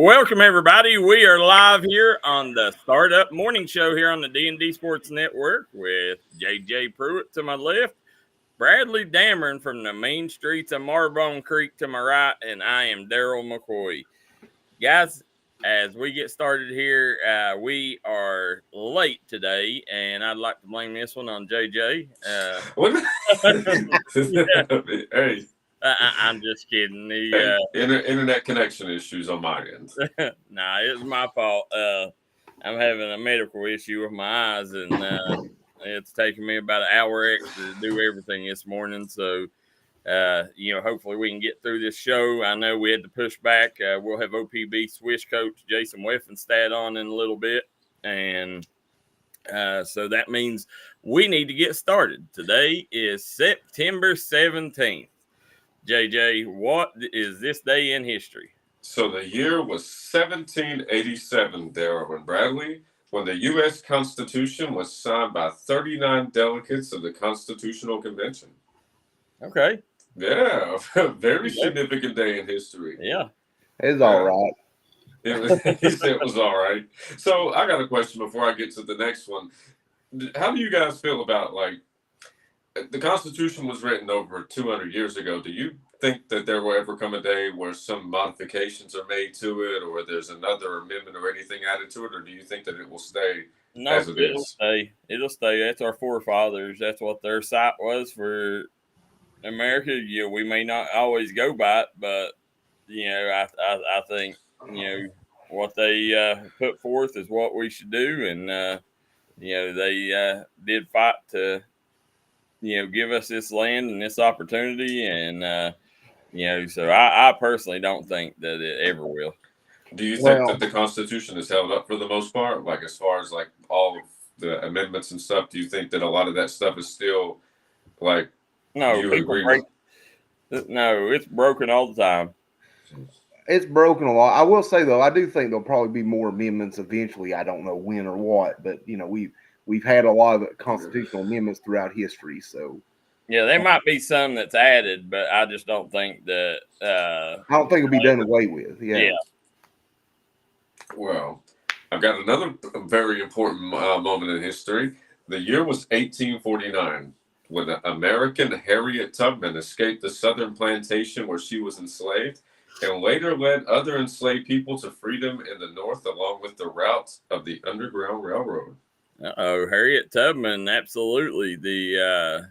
Welcome, everybody. We are live here on the Startup Morning Show here on the D&D Sports Network with JJ Pruitt to my left, Bradley Damron from the main streets of Marbone Creek to my right, and I am Darryl McCoy. Guys, as we get started here, we are late today, and I'd like to blame this one on JJ. Hey. I'm just kidding. The internet connection issues on my end. Nah, it's my fault. I'm having a medical issue with my eyes, and it's taking me about an hour extra to do everything this morning. So, hopefully we can get through this show. I know we had to push back. We'll have OPB Swish coach Jason Weffenstad on in a little bit, and so that means we need to get started. Today is September 17th. JJ, what is this day in history? So the year was 1787, Darryl and Bradley, when the U.S. Constitution was signed by 39 delegates of the Constitutional Convention. Okay. Yeah, very significant day in history. Yeah. It's all right. He said it was all right. So I got a question before I get to the next one. How do you guys feel about, the Constitution was written over 200 years ago. Do you think that there will ever come a day where some modifications are made to it, or there's another amendment or anything added to it, or do you think that it will stay as it is? It'll stay. That's our forefathers. That's what their sight was for America. We may not always go by it, but I think what they put forth is what we should do, and they did fight to give us this land and this opportunity. And, so I personally don't think that it ever will. Do you think that the Constitution is held up for the most part? As far as all of the amendments and stuff, do you think that a lot of that stuff is still no, it's broken all the time. It's broken a lot. I will say though, I do think there'll probably be more amendments eventually. I don't know when or what, but we've had a lot of constitutional amendments throughout history. So yeah, there might be some that's added, but I just don't think that. I don't think it'll be done away with. Yeah. Well, I've got another very important moment in history. The year was 1849 when American Harriet Tubman escaped the southern plantation where she was enslaved, and later led other enslaved people to freedom in the North along with the route of the Underground Railroad. Harriet Tubman, absolutely. JJ,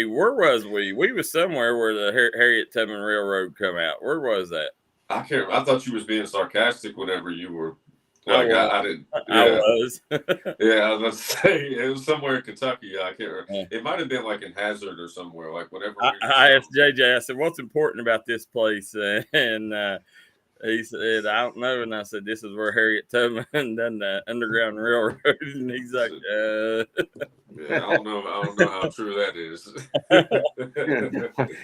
where was we? We was somewhere where the Harriet Tubman Railroad come out. Where was that? I can't. I thought you was being sarcastic whenever you were. I didn't. Yeah. I was. Yeah, I was about to say it was somewhere in Kentucky. I can't remember. Yeah. It might have been in Hazard or somewhere. Whenever I asked JJ, I said, "What's important about this place?" And he said, "I don't know." And I said, "This is where Harriet Tubman done the Underground Railroad." And he's like, Yeah, I don't know how true that is.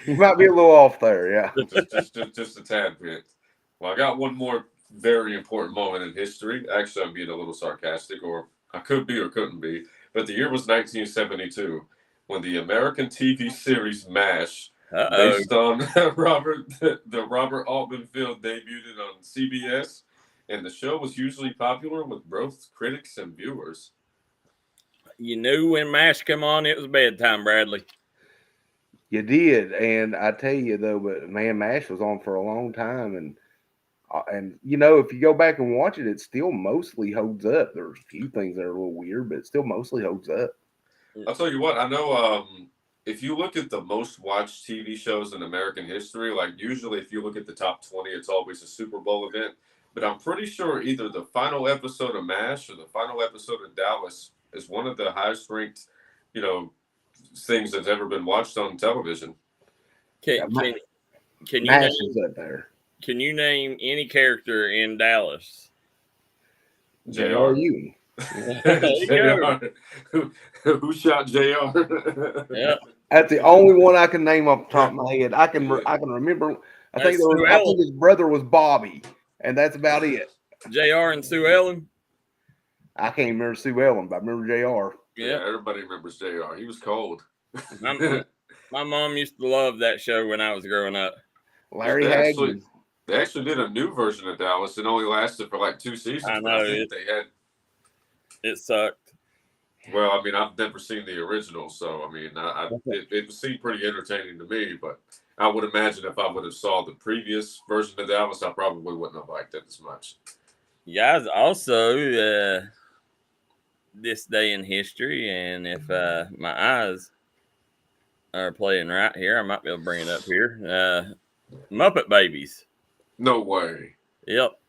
You might be a little off there, yeah. Just a tad bit. Well, I got one more very important moment in history. Actually, I'm being a little sarcastic, or I could be or couldn't be. But the year was 1972 when the American TV series MASH, based on the Robert Altman film, debuted on CBS, and the show was hugely popular with both critics and viewers. You knew when MASH come on, it was bedtime, Bradley. You did, and I tell you though, but man, MASH was on for a long time, and if you go back and watch it, it still mostly holds up. There's a few things that are a little weird, but it still mostly holds up. I'll tell you what, I know if you look at the most watched TV shows in American history, usually if you look at the top 20, it's always a Super Bowl event. But I'm pretty sure either the final episode of MASH or the final episode of Dallas is one of the highest ranked, things that's ever been watched on television. Can you MASH is up there. Can you name any character in Dallas? JR. You. Who shot JR? Yeah. That's the only one I can name off the top of my head. I can remember. I think his brother was Bobby, and that's about it. JR and Sue Ellen. I can't remember Sue Ellen, but I remember JR. Yeah, everybody remembers JR. He was cold. My mom used to love that show when I was growing up. Larry Hagman. They actually did a new version of Dallas. It only lasted for like 2 seasons. I But I know, think they had. it sucked. Well, I mean, I've never seen the original, so I mean, it seemed pretty entertaining to me. But I would imagine if I would have saw the previous version of Dallas, I probably wouldn't have liked it as much. Guys, also, this day in history, and if my eyes are playing right here, I might be able to bring it up here. Muppet Babies. No way. Yep.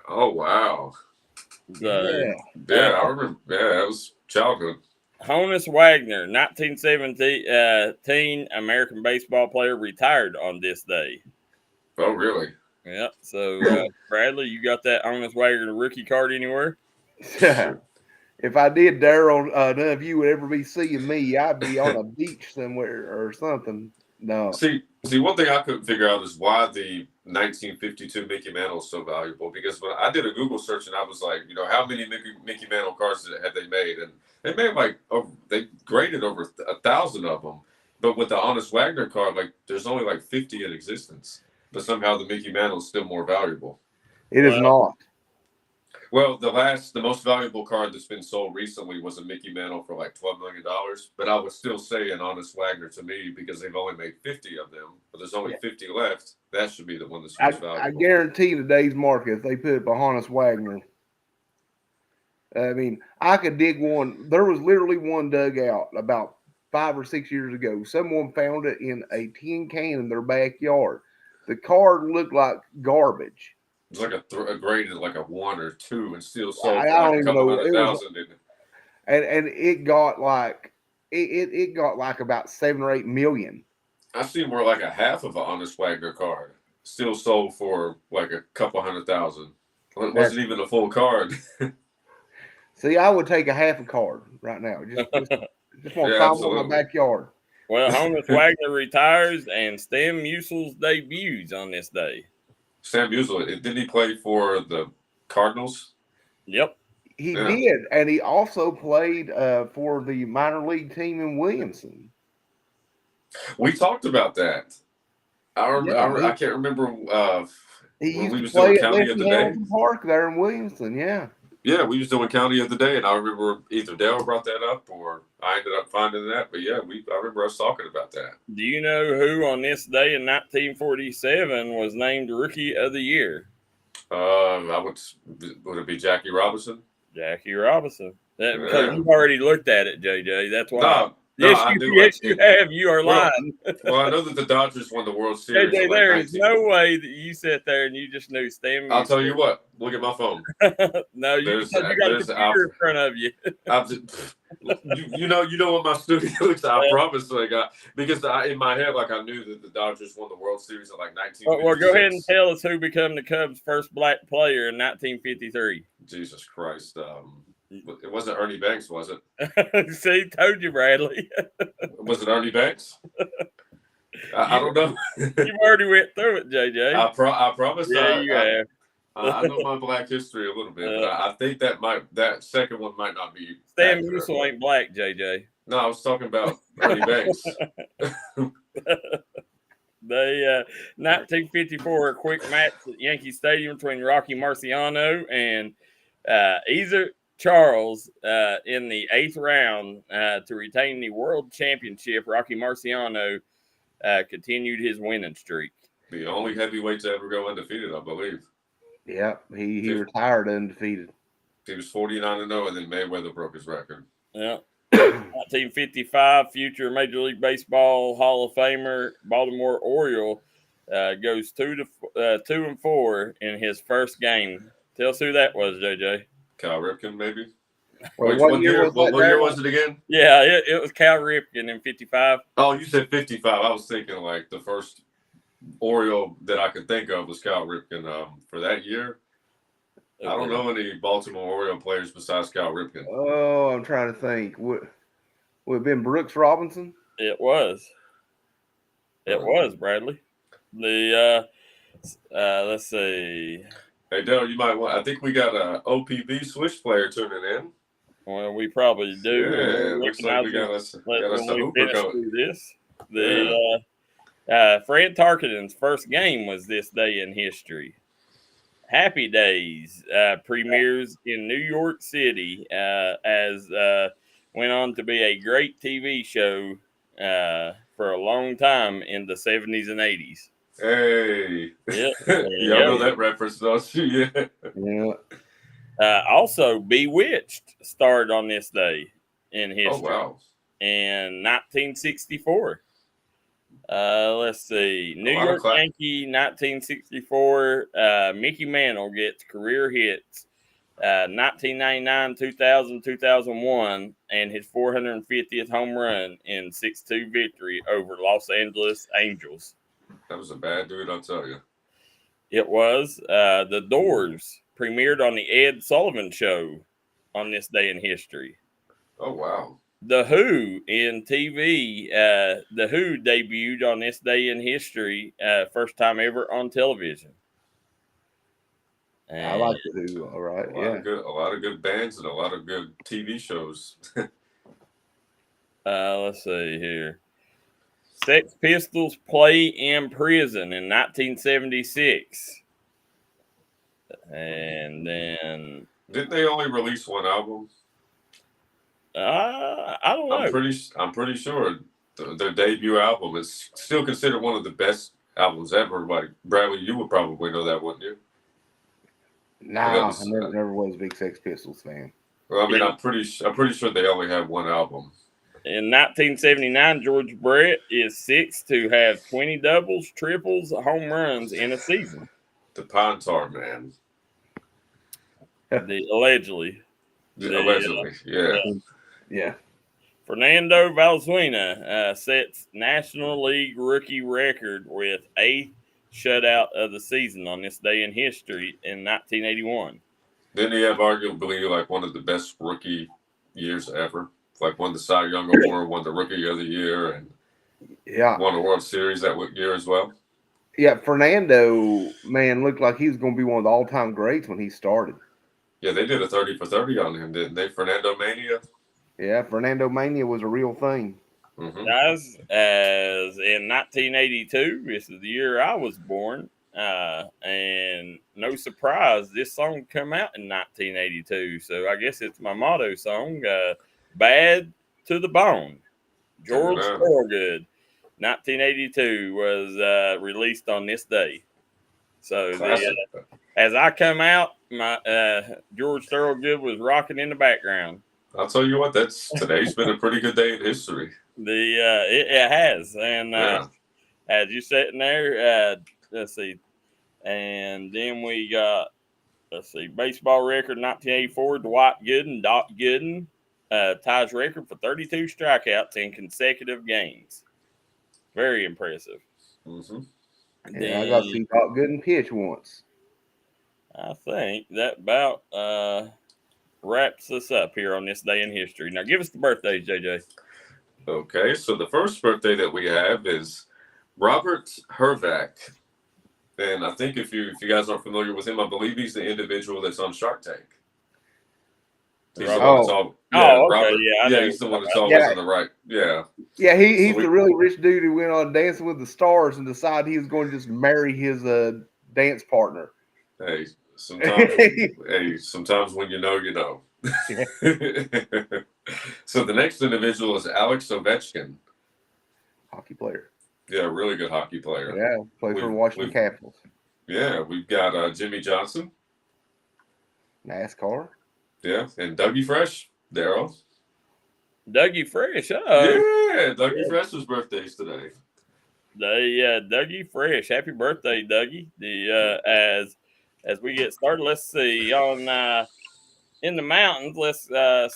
Oh wow. So, Yeah. I remember. Yeah, that was childhood. Honus Wagner, 1917 American baseball player, retired on this day. Oh really? Yep. So, Bradley, you got that Honus Wagner rookie card anywhere? If I did, Darryl, none of you would ever be seeing me. I'd be on a beach somewhere or something. No. See, one thing I couldn't figure out is why the 1952 Mickey Mantle is so valuable. Because when I did a Google search and I was like, how many Mickey Mantle cards have they made? And they made they graded over 1,000 of them. But with the Honus Wagner card, there's only 50 in existence. But somehow the Mickey Mantle is still more valuable. It is not. Well, the most valuable card that's been sold recently was a Mickey Mantle for $12 million. But I would still say an Honus Wagner to me because they've only made 50 of them. But there's only 50 left. That should be the one that's most valuable. I guarantee today's market, if they put up a Honus Wagner, I mean, I could dig one. There was literally one dug out about 5 or 6 years ago. Someone found it in a tin can in their backyard. The card looked like garbage. It's like a graded like a 1 or 2 and still sold I for don't a even couple know. $100,000. And it got it got about 7 or 8 million. I see more like a half of an Honus Wagner card still sold for a couple $100,000. It wasn't even a full card. See, I would take a half a card right now. Just want to find one in my backyard. Well, Honus Wagner retires and Stan Musial's debuts on this day. Sam Musial, didn't he play for the Cardinals? Yep. He did, and he also played for the minor league team in Williamson. We talked about that. I can't remember he when used we to was play doing at County of the Day. Hamilton Park there in Williamson, yeah. Yeah, we was doing County of the Day, and I remember either Darryl brought that up or I ended up finding that. But yeah, I remember us talking about that. Do you know who on this day in 1947 was named Rookie of the Year? Would it be Jackie Robinson? Jackie Robinson. Because you've already looked at it, JJ. That's why. You have. You are lying. Well, I know that the Dodgers won the World Series. JJ, there is no way that you sat there and you just knew Stan Musial. I'll tell you what. Look at my phone. No, you got a computer in front of you. You know what my studio looks like. I promise. Because in my head, I knew that the Dodgers won the World Series in 1956. Well, go ahead and tell us who became the Cubs' first black player in 1953. Jesus Christ. It wasn't Ernie Banks, was it? See, told you, Bradley. Was it Ernie Banks? I don't know. You've already went through it, JJ. I promise. Yeah, you have. I know my black history a little bit, but I think that second one might not be. Stan Musial ain't black, JJ. No, I was talking about Ernie Banks. The 1954 a quick match at Yankee Stadium between Rocky Marciano and Ezer Charles in the 8th round to retain the world championship. Rocky Marciano continued his winning streak. The only heavyweight to ever go undefeated, I believe. Yeah, he retired undefeated. He was 49-0, and then Mayweather broke his record. Yeah. 1955, future Major League Baseball Hall of Famer Baltimore Oriole goes 2-4 in his first game. Tell us who that was, JJ. Cal Ripken, maybe. Well, what year was it again? Yeah, it was Cal Ripken in 55. Oh, you said 55. I was thinking the first Oriole that I could think of was Cal Ripken for that year. Okay. I don't know any Baltimore Oriole players besides Cal Ripken. Oh, I'm trying to think. Would it have been Brooks Robinson? It was. It was, Bradley. The let's see. Hey, Darryl, you might want. I think we got a OPB Switch player tuning in. Well, we probably do. Yeah, looks like we got us a Hooper going. This. Fred Tarkenton's first game was this day in history. Happy Days premieres in New York City as went on to be a great TV show for a long time in the 70s and 80s. Hey. Yep. Y'all know that reference, don't you? Yeah. Also, Bewitched started on this day in history. Oh, wow. In 1964. Let's see. New York Yankee, 1964. Mickey Mantle gets career hits. 1999, 2000, 2001, and his 450th home run in 6-2 victory over Los Angeles Angels. That was a bad dude, I'll tell you. It was. The Doors premiered on the Ed Sullivan Show on this day in history. Oh, wow. The Who in TV. The Who debuted on this day in history. First time ever on television. I like the Who. All right. A lot of good bands and a lot of good TV shows. Let's see here. Sex Pistols play in prison in 1976. And then didn't they only release one album? I don't know. I'm pretty sure their debut album is still considered one of the best albums ever. Like Bradley, you would probably know that, wouldn't you? Nah, I never was a big Sex Pistols fan. Well, I mean, I'm pretty sure they only have one album. In 1979, George Brett is sixth to have 20 doubles, triples, home runs in a season. The Pine Tar Man. Allegedly. Yeah. Fernando Valenzuela sets National League rookie record with 8th shutout of the season on this day in history in 1981. Didn't he have arguably like one of the best rookie years ever? Like won the Cy Young Award, won the Rookie of the Year, and won the World Series that year as well. Yeah, Fernando, man, looked like he was going to be one of the all-time greats when he started. Yeah, they did a 30 for 30 on him, didn't they? Fernando Mania. Yeah, Fernando Mania was a real thing. Mm-hmm. Guys, as in 1982, this is the year I was born, and no surprise, this song came out in 1982. So I guess it's my motto song, "Bad to the Bone." George Thorogood, 1982, was released on this day. So as I come out, my George Thorogood was rocking in the background. I'll tell you what, today's been a pretty good day in history. It has, and as you sitting there, let's see, and then we got baseball record 1984. Dwight Gooden, Doc Gooden, ties record for 32 strikeouts in consecutive games. Very impressive. Mm-hmm. I got to see Doc Gooden pitch once. I think that about wraps us up here on this day in history. Now, give us the birthdays, JJ. Okay, so the first birthday that we have is Robert Hervac. And I think if you guys aren't familiar with him, I believe he's the individual that's on Shark Tank. He's the one that's all. Yeah, Robert. Yeah, he's the one that's always on the right. Yeah. Yeah, he's the really rich dude who went on Dancing with the Stars and decided he was going to just marry his dance partner. Hey, sometimes when you know, you know. So the next individual is Alex Ovechkin. Hockey player. Yeah, really good hockey player. Yeah, played for the Washington Capitals. Yeah, we've got Jimmy Johnson. NASCAR. Yeah, and Dougie Fresh, Darryl. Dougie Fresh, yeah, Dougie Fresh's birthday's today. Dougie Fresh, happy birthday, Dougie. As we get started, let's see on in the mountains. Let's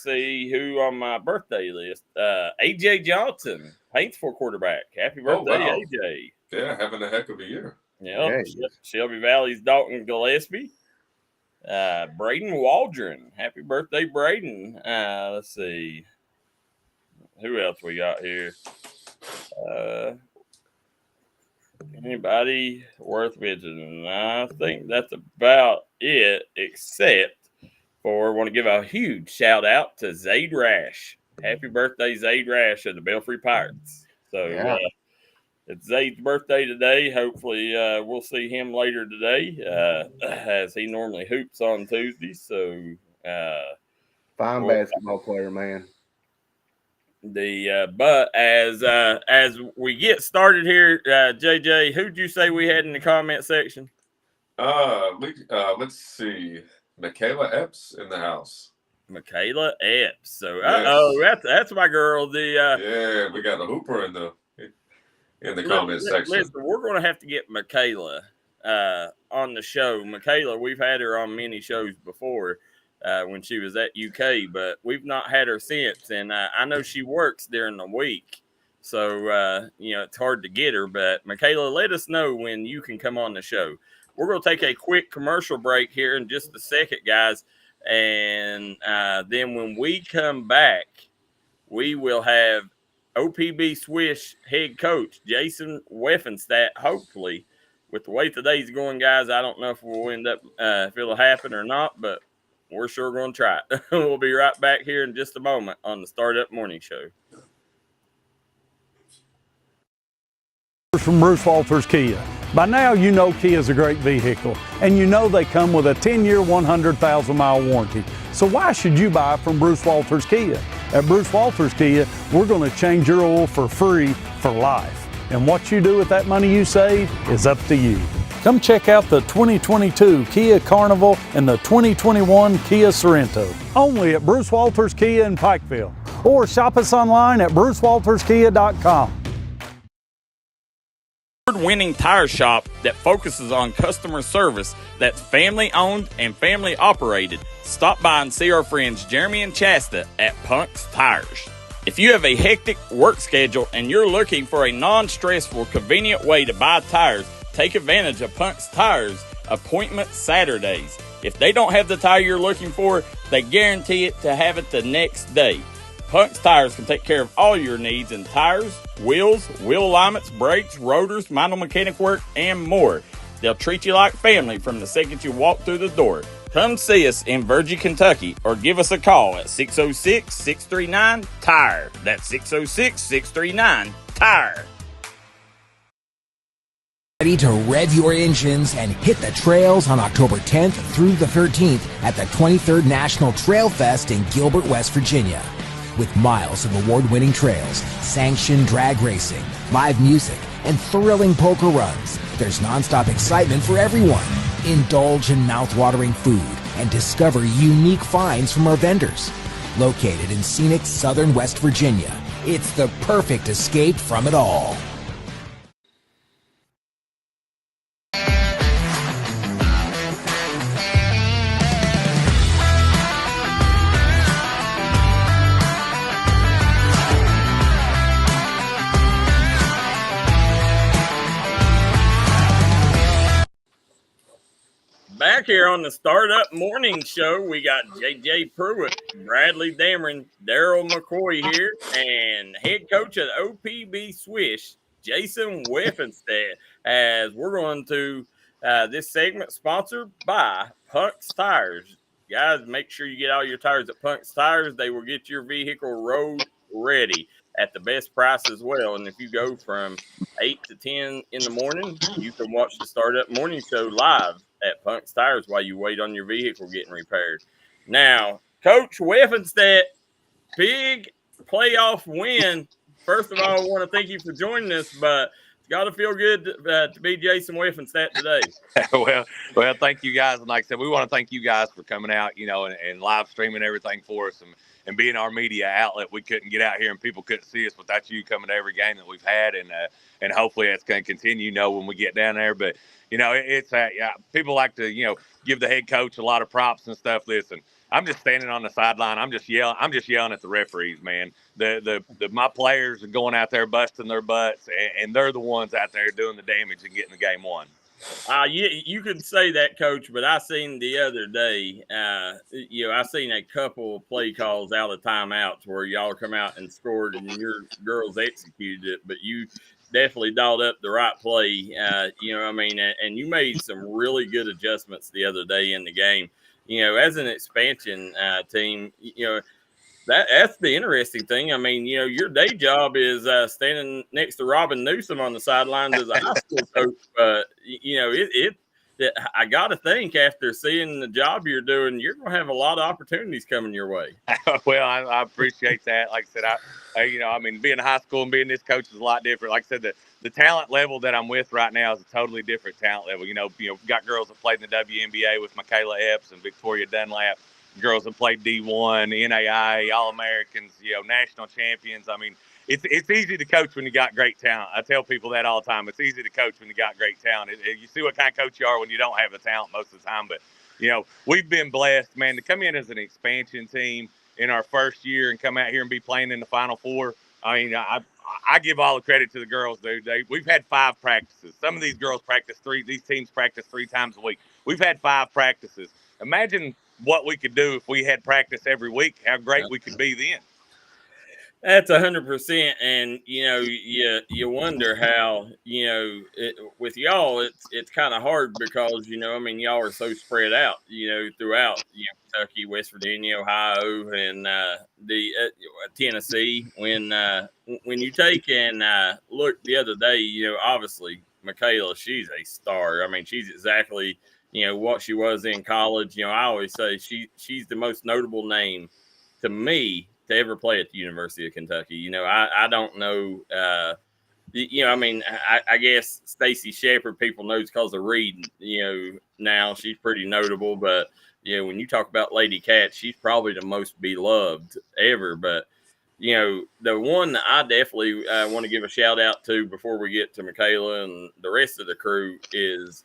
see who on my birthday list. AJ Johnson, Paintsville quarterback. Happy birthday, AJ. Yeah, having a heck of a year. Yeah, Shelby Valley's Dalton Gillespie. Braden Waldron. Happy birthday, Braden. Let's see. Who else we got here? Anybody worth mentioning? I think that's about it, except for I want to give a huge shout out to Zaid Rash. Happy birthday, Zaid Rash of the Belfry Pirates. So It's Zade's birthday today. Hopefully, we'll see him later today, as he normally hoops on Tuesdays. So, fine basketball player, man. But as we get started here, JJ, who'd you say we had in the comment section? Let's see. Michaela Epps in the house. Michaela Epps. So, Yes. that's my girl. Yeah, we got a hooper in the comment section. Listen, we're going to have to get Michaela on the show. Michaela, we've had her on many shows before when she was at UK, but we've not had her since. And I know she works during the week, so it's hard to get her. But Michaela, let us know when you can come on the show. We're going to take a quick commercial break here in just a second, guys. And then when we come back, we will have OPB Swish head coach Jason Weffenstadt. Hopefully, with the way today's going, guys, I don't know if we'll end up if it'll happen or not, but we're sure going to try it. We'll be right back here in just a moment on the Startup Morning Show. From Bruce Walters Kia. By now, you know Kia is a great vehicle, and you know they come with a 10-year, 100,000-mile warranty. So why should you buy from Bruce Walters Kia? At Bruce Walters Kia, we're going to change your oil for free for life. And what you do with that money you save is up to you. Come check out the 2022 Kia Carnival and the 2021 Kia Sorento. Only at Bruce Walters Kia in Pikeville. Or shop us online at brucewalterskia.com. Winning tire shop that focuses on customer service that's family owned and family operated. Stop by and see our friends Jeremy and Chasta at Punk's Tires. If you have a hectic work schedule and you're looking for a non-stressful, convenient way to buy tires, take advantage of Punk's Tires appointment Saturdays. If they don't have the tire you're looking for, they guarantee it to have it the next day. Punk's Tires can take care of all your needs in tires, wheels, wheel alignments, brakes, rotors, minor mechanic work, and more. They'll treat you like family from the second you walk through the door. Come see us in Virgie, Kentucky, or give us a call at 606-639-TIRE. That's 606-639-TIRE. Ready to rev your engines and hit the trails on October 10th through the 13th at the 23rd National Trail Fest in Gilbert, West Virginia. With miles of award-winning trails, sanctioned drag racing, live music, and thrilling poker runs, there's nonstop excitement for everyone. Indulge in mouth-watering food and discover unique finds from our vendors. Located in scenic southern West Virginia, it's the perfect escape from it all. Back here on the Startup Morning Show, we got JJ Pruitt, Bradley Damron, Darryl McCoy here, and head coach of OPB Swish, Jason Weffenstadt, as we're going to this segment sponsored by Punk's Tires. Guys, make sure you get all your tires at Punk's Tires. They will get your vehicle road ready at the best price as well. And if you go from 8 to 10 in the morning, you can watch the Startup Morning Show live at Punk's Tires while you wait on your vehicle getting repaired. Now, Coach Weffenstadt, big playoff win. First of all, I want to thank you for joining us, but it's got to feel good to be Jason Weffenstadt today. well, thank you guys. And like I said, we want to thank you guys for coming out, and live streaming everything for us and being our media outlet. We couldn't get out here and people couldn't see us without you coming to every game that we've had. And hopefully that's going to continue, when we get down there. But, it's people like to, give the head coach a lot of props and stuff. Listen, I'm just standing on the sideline. I'm just yelling at the referees, man. My players are going out there busting their butts, and they're the ones out there doing the damage and getting the game won. You could say that, Coach, but I seen the other day, I seen a couple of play calls out of timeouts where y'all come out and scored and your girls executed it, but you definitely dialed up the right play, and you made some really good adjustments the other day in the game. As an expansion team, That's the interesting thing. I mean, your day job is standing next to Robin Newsom on the sidelines as a high school coach. But I got to think after seeing the job you're doing, you're going to have a lot of opportunities coming your way. Well, I appreciate that. Like I said, I mean, being high school and being this coach is a lot different. Like I said, the talent level that I'm with right now is a totally different talent level. We've got girls that played in the WNBA with Michaela Epps and Victoria Dunlap. Girls that played D1, NAIA, All-Americans, national champions. I mean, it's easy to coach when you got great talent. I tell people that all the time. It's easy to coach when you got great talent. You see what kind of coach you are when you don't have the talent most of the time. But, we've been blessed, man, to come in as an expansion team in our first year and come out here and be playing in the Final Four. I mean, I give all the credit to the girls, dude. We've had 5 practices. Some of these girls practice 3. These teams practice 3 times a week. We've had 5 practices. Imagine what we could do if we had practice every week, how great we could be then. That's 100%. And, you wonder how, with y'all, it's kind of hard because, y'all are so spread out, throughout, Kentucky, West Virginia, Ohio, and the Tennessee. When you take and look the other day, obviously, Michaela, she's a star. I mean, she's exactly what she was in college. I always say she's the most notable name to me to ever play at the University of Kentucky. I don't know. I guess Stacy Shepard people knows because of Reed. Now she's pretty notable, but when you talk about Lady Cat, she's probably the most beloved ever. But the one that I definitely want to give a shout out to before we get to Michaela and the rest of the crew is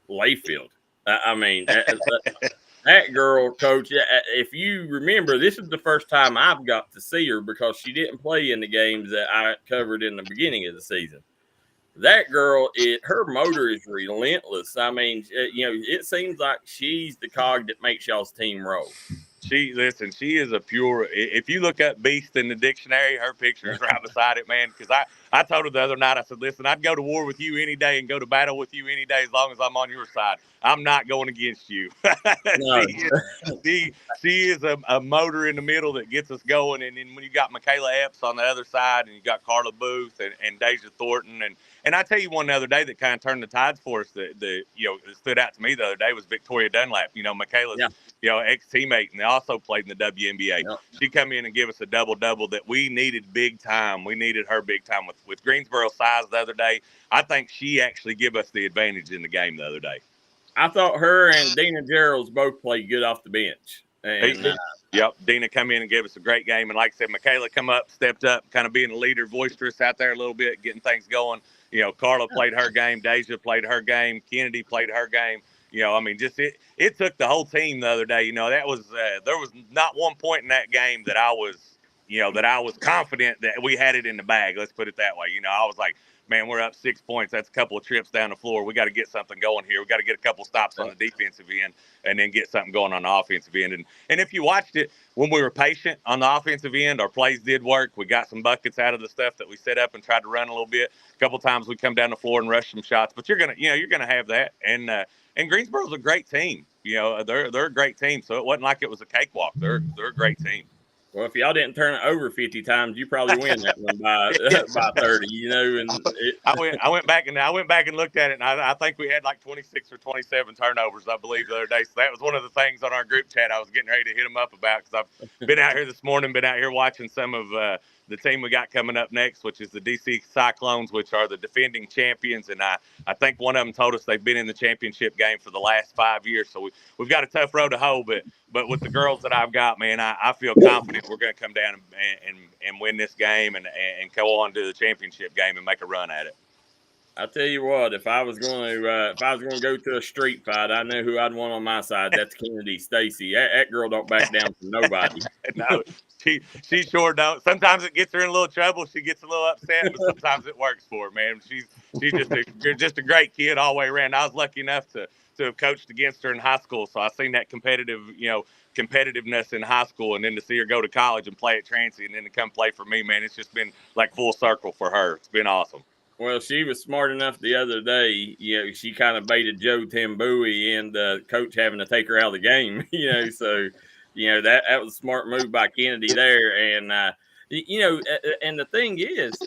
Layfield. That girl, Coach, if you remember, this is the first time I've got to see her because she didn't play in the games that I covered in the beginning of the season. That girl, her motor is relentless. I mean, it seems like she's the cog that makes y'all's team roll. She is a pure. If you look up beast in the dictionary, her picture is right beside it, man. Because I told her the other night, I said, listen, I'd go to war with you any day and go to battle with you any day as long as I'm on your side. I'm not going against you. No. She is a motor in the middle that gets us going. And then when you got Michaela Epps on the other side, and you got Carla Booth and Deja Thornton, and I tell you one the other day that kind of turned the tides for us. That stood out to me the other day was Victoria Dunlap. Michaela's ex-teammate, and they also played in the WNBA. Yeah. She come in and give us a double-double that we needed big time. We needed her big time with Greensboro's size the other day. I think she actually give us the advantage in the game the other day. I thought her and Dina Gerald's both played good off the bench. And, yep, Dina come in and gave us a great game. And like I said, Michaela come up, stepped up, kind of being a leader, boisterous out there a little bit, getting things going. Carla played her game. Deja played her game. Kennedy played her game. It took the whole team the other day. That was there was not one point in that game that I was confident that we had it in the bag. Let's put it that way. I was like, man, we're up 6 points. That's a couple of trips down the floor. We got to get something going here. We got to get a couple stops on the defensive end and then get something going on the offensive end. And if you watched it, when we were patient on the offensive end, our plays did work. We got some buckets out of the stuff that we set up and tried to run a little bit. A couple of times we come down the floor and rush some shots. But you're gonna have that. And Greensboro's a great team. They're a great team. So it wasn't like it was a cakewalk. They're a great team. Well, if y'all didn't turn it over 50 times, you probably win that one by 30. And I went back and looked at it, and I think we had like 26 or 27 turnovers, I believe, the other day. So that was one of the things on our group chat I was getting ready to hit them up about because I've been out here this morning, been out here watching some of the team we got coming up next, which is the DC Cyclones, which are the defending champions. And I think one of them told us they've been in the championship game for the last 5 years. So we've got a tough road to hoe, but with the girls that I've got, man, I feel confident we're going to come down and win this game and go on to the championship game and make a run at it. I tell you what, if I was going to go to a street fight, I know who I'd want on my side. That's Kennedy Stacy. That girl don't back down from nobody. No, she sure don't. Sometimes it gets her in a little trouble. She gets a little upset, but sometimes it works for her, man. She's just a great kid all the way around. I was lucky enough to have coached against her in high school, so I seen that competitiveness in high school, and then to see her go to college and play at Transy, and then to come play for me, man, it's just been like full circle for her. It's been awesome. Well, she was smart enough the other day. She kind of baited Joe Tambui and the coach having to take her out of the game. So That was a smart move by Kennedy there. And, and the thing is,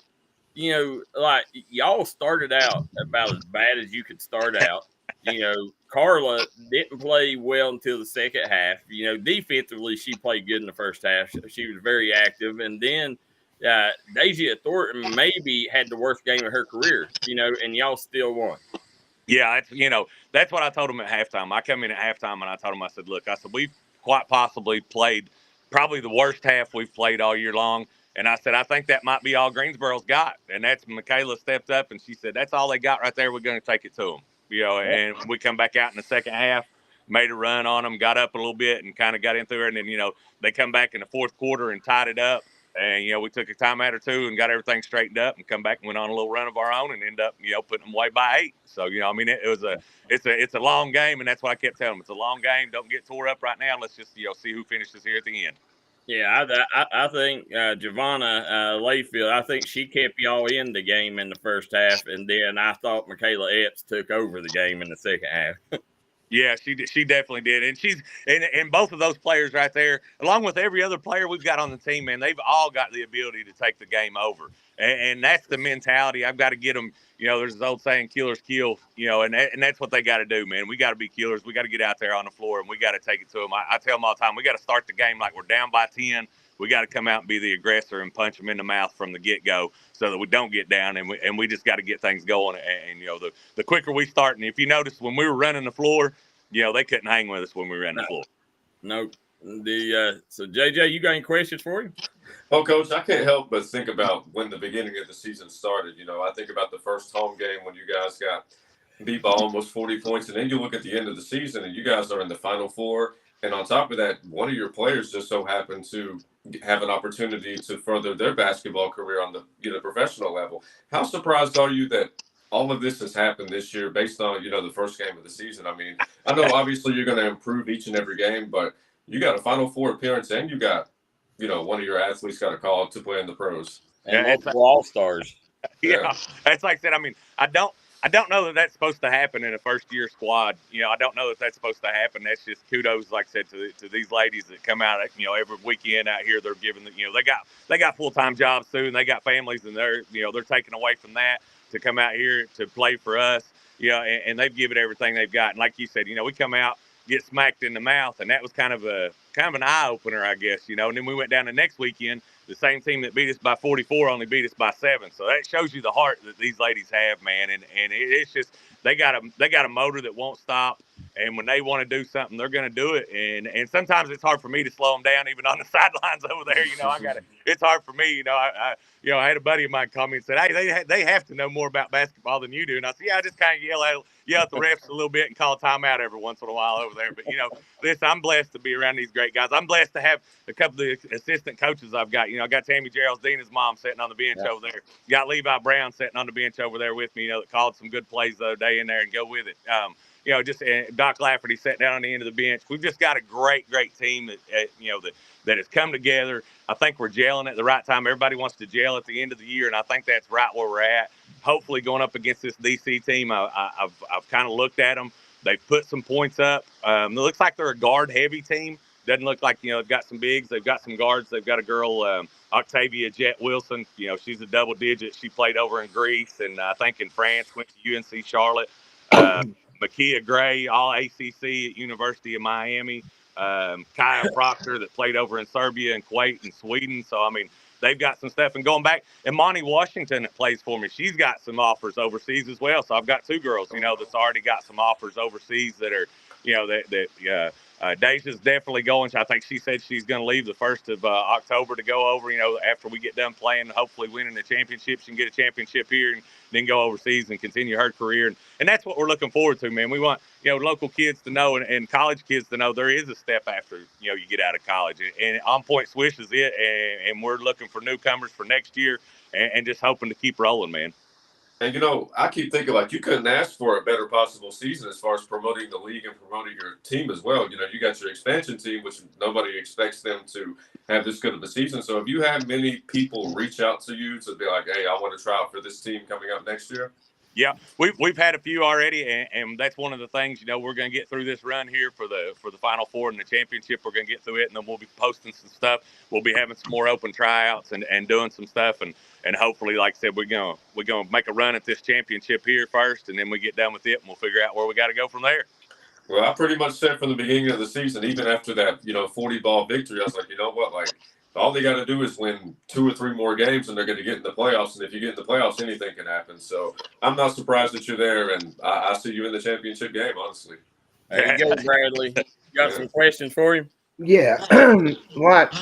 like y'all started out about as bad as you could start out. Carla didn't play well until the second half. Defensively, she played good in the first half. She was very active. And then Deja Thornton maybe had the worst game of her career, and y'all still won. Yeah, that's what I told them at halftime. I come in at halftime and I told them, I said, look, we've quite possibly played probably the worst half we've played all year long. And I said, I think that might be all Greensboro's got. And that's Michaela stepped up and she said, that's all they got right there. We're going to take it to them. And we come back out in the second half, made a run on them, got up a little bit and kind of got into it. And then, they come back in the fourth quarter and tied it up. And, we took a timeout or two and got everything straightened up and come back and went on a little run of our own and end up, putting them away by 8. So, it's a long game. And that's what I kept telling them. It's a long game. Don't get tore up right now. Let's just, see who finishes here at the end. Yeah, I think Giovanna Layfield, I think she kept y'all in the game in the first half. And then I thought Michaela Epps took over the game in the second half. Yeah, she definitely did. And she's and both of those players right there, along with every other player we've got on the team, man, they've all got the ability to take the game over. And that's the mentality. I've got to get them, there's this old saying, killers kill, and that's what they got to do, man. We got to be killers. We got to get out there on the floor and we got to take it to them. I tell them all the time, we got to start the game like we're down by 10. We got to come out and be the aggressor and punch them in the mouth from the get-go so that we don't get down, and we just got to get things going. And the quicker we start, and if you notice when we were running the floor, they couldn't hang with us when we ran the floor. Nope. So JJ, you got any questions for him? Well, Coach, I can't help but think about when the beginning of the season started. I think about the first home game when you guys got beat by almost 40 points, and then you look at the end of the season and you guys are in the Final Four. And on top of that, one of your players just so happened to have an opportunity to further their basketball career on the professional level. How surprised are you that all of this has happened this year based on, the first game of the season? I mean, I know obviously you're going to improve each and every game, but you got a Final Four appearance and you got, one of your athletes got a call to play in the pros. And multiple All-Stars. Yeah, that's like I said. I mean, I don't know that that's supposed to happen in a first-year squad. I don't know that that's supposed to happen. That's just kudos, like I said, to these ladies that come out, every weekend out here. They're giving, they got full-time jobs too, and they got families, and they're taking away from that to come out here to play for us. And they've given everything they've got. And like you said, we come out, get smacked in the mouth, and that was kind of an eye-opener, I guess. And then we went down the next weekend. The same team that beat us by 44 only beat us by 7. So that shows you the heart that these ladies have, man. And it's just they got a motor that won't stop. And when they want to do something, they're going to do it. And sometimes it's hard for me to slow them down, even on the sidelines over there. It's hard for me. I had a buddy of mine call me and said, "Hey, they have to know more about basketball than you do." And I said, "Yeah, I just kind of yell at the refs a little bit and call a timeout every once in a while over there." But listen, I'm blessed to be around these great guys. I'm blessed to have a couple of assistant coaches I've got. I got Tammy Geraldina's mom sitting on the bench over there. Got Levi Brown sitting on the bench over there with me. That called some good plays the other day in there and go with it. Just Doc Lafferty sat down on the end of the bench. We've just got a great team that has come together. I think we're gelling at the right time. Everybody wants to gel at the end of the year, and I think that's right where we're at. Hopefully, going up against this DC team, I've kind of looked at them. They've put some points up. It looks like they're a guard-heavy team. Doesn't look like, they've got some bigs. They've got some guards. They've got a girl, Octavia Jet Wilson. She's a double-digit. She played over in Greece and I think in France, went to UNC Charlotte. Makia Gray, all ACC at University of Miami. Kaya Proctor that played over in Serbia and Kuwait and Sweden. So, they've got some stuff. And going back, and Monty Washington that plays for me, she's got some offers overseas as well. So I've got two girls, that's already got some offers overseas that are, Deja's definitely going. I think she said she's going to leave the 1st of October to go over, after we get done playing, hopefully winning the championship. She can get a championship here and then go overseas and continue her career. And that's what we're looking forward to, man. We want, local kids to know and college kids to know there is a step after, you get out of college. And On Point Swish is it. And we're looking for newcomers for next year and just hoping to keep rolling, man. And, I keep thinking, you couldn't ask for a better possible season as far as promoting the league and promoting your team as well. You got your expansion team, which nobody expects them to have this good of a season. So have you had many people reach out to you to be like, hey, I want to try out for this team coming up next year? Yeah, we've had a few already, and that's one of the things. We're going to get through this run here for the Final Four and the championship. We're going to get through it, and then we'll be posting some stuff. We'll be having some more open tryouts and doing some stuff, and hopefully, like I said, we're gonna make a run at this championship here first, and then we get done with it, and we'll figure out where we got to go from there. Well, I pretty much said from the beginning of the season, even after that 40-ball victory, I was like, you know what, like, all they got to do is win 2 or 3 more games, and they're going to get in the playoffs. And if you get in the playoffs, anything can happen. So I'm not surprised that you're there, and I see you in the championship game, honestly. There you go, Bradley. You got some questions for him? Yeah. Like,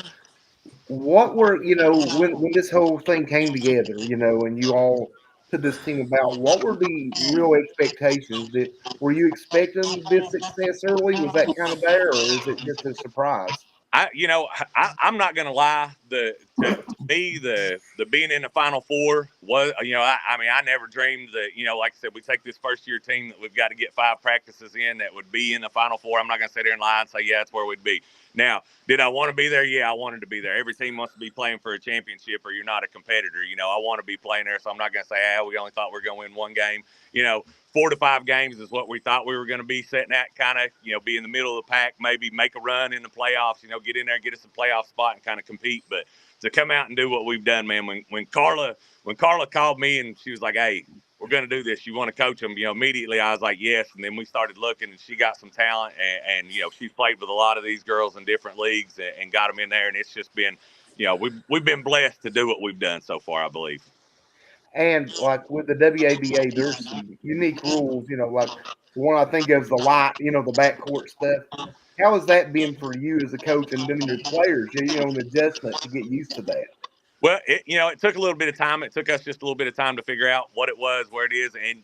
what were, when this whole thing came together, and you all put this team about, what were the real expectations? Were you expecting this success early? Was that kind of there, or is it just a surprise? I'm not gonna lie. To me, the being in the Final Four was, I never dreamed that, like I said, we take this first year team that we've got to get 5 practices in that would be in the Final Four. I'm not gonna sit there and lie and say, yeah, that's where we'd be. Now, did I want to be there? Yeah, I wanted to be there. Every team wants to be playing for a championship, or you're not a competitor. I want to be playing there, so I'm not gonna say, we only thought we were gonna win 1 game. 4 to 5 games is what we thought we were going to be sitting at, kind of, be in the middle of the pack, maybe make a run in the playoffs, get in there, get us a playoff spot and kind of compete. But to come out and do what we've done, man, when Carla called me and she was like, hey, we're going to do this, you want to coach them? Immediately I was like, yes. And then we started looking, and she got some talent, and she's played with a lot of these girls in different leagues and got them in there. And it's just been, we've been blessed to do what we've done so far, I believe. And like with the WABA, there's some unique rules, like the one I think of is the light, the backcourt stuff. How has that been for you as a coach and then your players, an adjustment to get used to that? Well, it took a little bit of time. It took us just a little bit of time to figure out what it was, where it is. And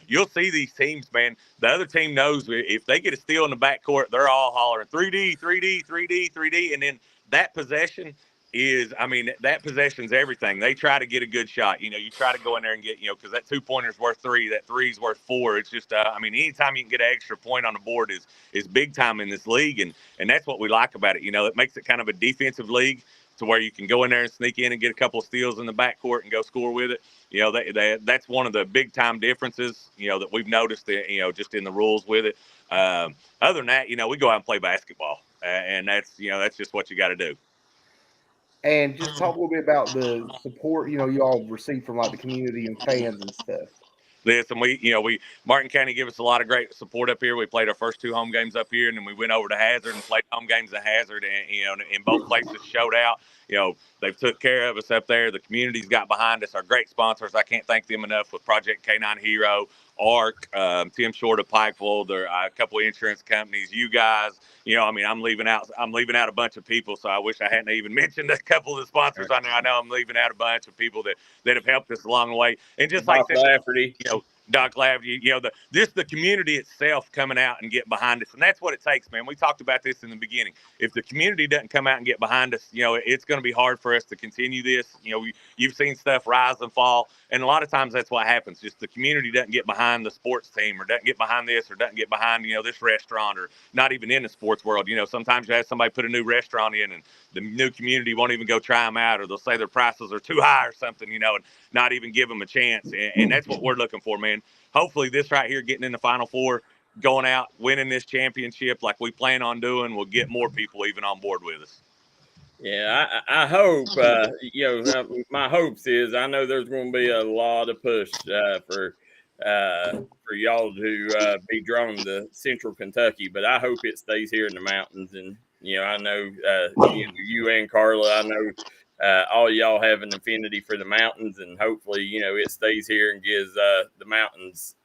you'll see these teams, man. The other team knows if they get a steal in the backcourt, they're all hollering 3D, 3D, 3D, 3D. And then that possession that possession's everything. They try to get a good shot. You try to go in there and get, because that 2-pointer's worth 3, that 3's worth 4. It's just, anytime you can get an extra point on the board is big time in this league. And that's what we like about it. It makes it kind of a defensive league to where you can go in there and sneak in and get a couple of steals in the backcourt and go score with it. That's one of the big time differences, that we've noticed, just in the rules with it. Other than that, we go out and play basketball, and that's just what you got to do. And just talk a little bit about the support, you all receive from like the community and fans and stuff. Listen, Martin County give us a lot of great support up here. We played our first 2 home games up here, and then we went over to Hazard and played home games at Hazard, and in both places showed out. They've took care of us up there. The community's got behind us. Our great sponsors, I can't thank them enough, with Project K9 Hero, ARC, Tim Short of Pikeville, there are a couple of insurance companies, you guys. I'm leaving out a bunch of people, so I wish I hadn't even mentioned a couple of the sponsors on there. I know I'm leaving out a bunch of people that have helped us along the way. And just like Lafferty, Doc Lafferty, the community itself coming out and get behind us. And that's what it takes, man. We talked about this in the beginning. If the community doesn't come out and get behind us, it's going to be hard for us to continue this. You've seen stuff rise and fall. And a lot of times that's what happens. Just the community doesn't get behind the sports team, or doesn't get behind this, or doesn't get behind, this restaurant, or not even in the sports world. Sometimes you have somebody put a new restaurant in, and the new community won't even go try them out, or they'll say their prices are too high or something, and not even give them a chance. And that's what we're looking for, man. Hopefully this right here, getting in the Final Four, going out, winning this championship like we plan on doing, will get more people even on board with us. Yeah, I hope, my hopes is, I know there's going to be a lot of push for y'all to be drawn to Central Kentucky, but I hope it stays here in the mountains. And, I know you and Carla, I know all y'all have an affinity for the mountains, and hopefully, it stays here and gives the mountains,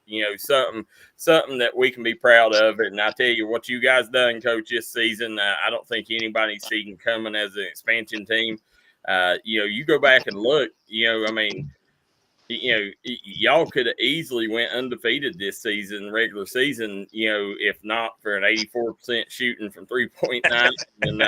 something that we can be proud of. And I tell you what you guys done, Coach, this season, I don't think anybody's seen coming as an expansion team. You go back and look, y'all could have easily went undefeated this season, regular season, if not for an 84% shooting from 3.9 and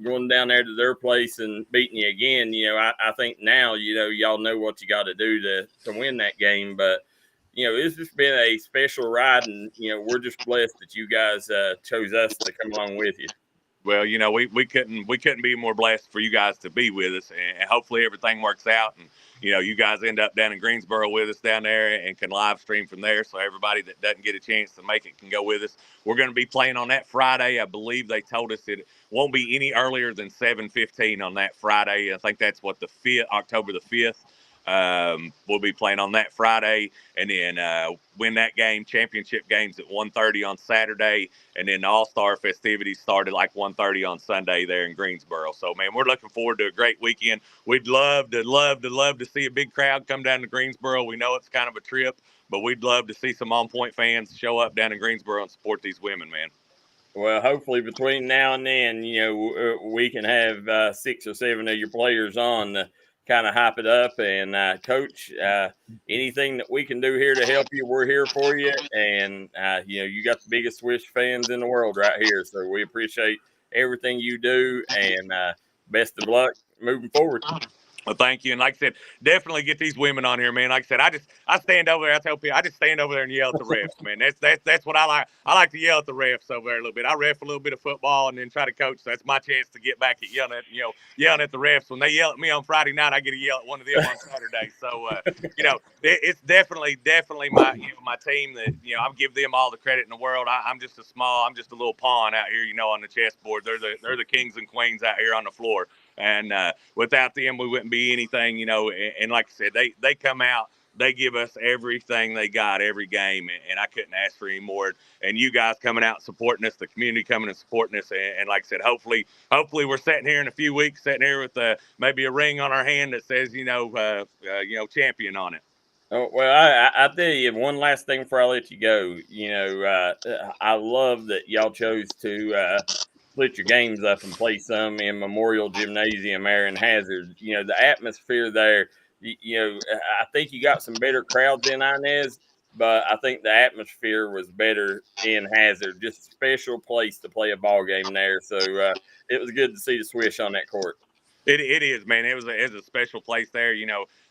going down there to their place and beating you again. I think now, y'all know what you got to do to win that game. But, it's just been a special ride, and, we're just blessed that you guys chose us to come along with you. Well, we couldn't be more blessed for you guys to be with us, and hopefully everything works out, and you guys end up down in Greensboro with us down there and can live stream from there, so everybody that doesn't get a chance to make it can go with us. We're going to be playing on that Friday. I believe they told us it won't be any earlier than 7:15 on that Friday. I think that's what October the 5th. We'll be playing on that Friday, and then win that game. Championship games at 1:30 on Saturday, and then the All-Star festivities started like 1:30 on Sunday there in Greensboro. So, man, we're looking forward to a great weekend. We'd love to see a big crowd come down to Greensboro. We know it's kind of a trip, but we'd love to see some On Point fans show up down in Greensboro and support these women, man. Well, hopefully between now and then, we can have 6 or 7 of your players on to kind of hype it up. And Coach, anything that we can do here to help you, we're here for you. And you got the biggest Swish fans in the world right here, so we appreciate everything you do. And best of luck moving forward. Well, thank you. And like I said, definitely get these women on here, man. Like I said, I stand over there. I tell people, I just stand over there and yell at the refs, man. That's what I like. I like to yell at the refs over there a little bit. I ref a little bit of football and then try to coach. So that's my chance to get back at yelling at the refs. When they yell at me on Friday night, I get to yell at one of them on Saturday. So, it's definitely my my team that, I give them all the credit in the world. I'm just a little pawn out here, on the chessboard. They're the kings and queens out here on the floor. And without them, we wouldn't be anything, And like I said, they come out, they give us everything they got every game, and I couldn't ask for any more. And you guys coming out and supporting us, the community coming and supporting us, and like I said, hopefully we're sitting here in a few weeks, sitting here with maybe a ring on our hand that says, champion on it. Oh, well, I tell you one last thing before I let you go. I love that y'all chose to split your games up and play some in Memorial Gymnasium there in Hazard. The atmosphere there, I think you got some better crowds in Inez, but I think the atmosphere was better in Hazard. Just a special place to play a ball game there. So it was good to see the Swish on that court. It is, man. It was a special place there.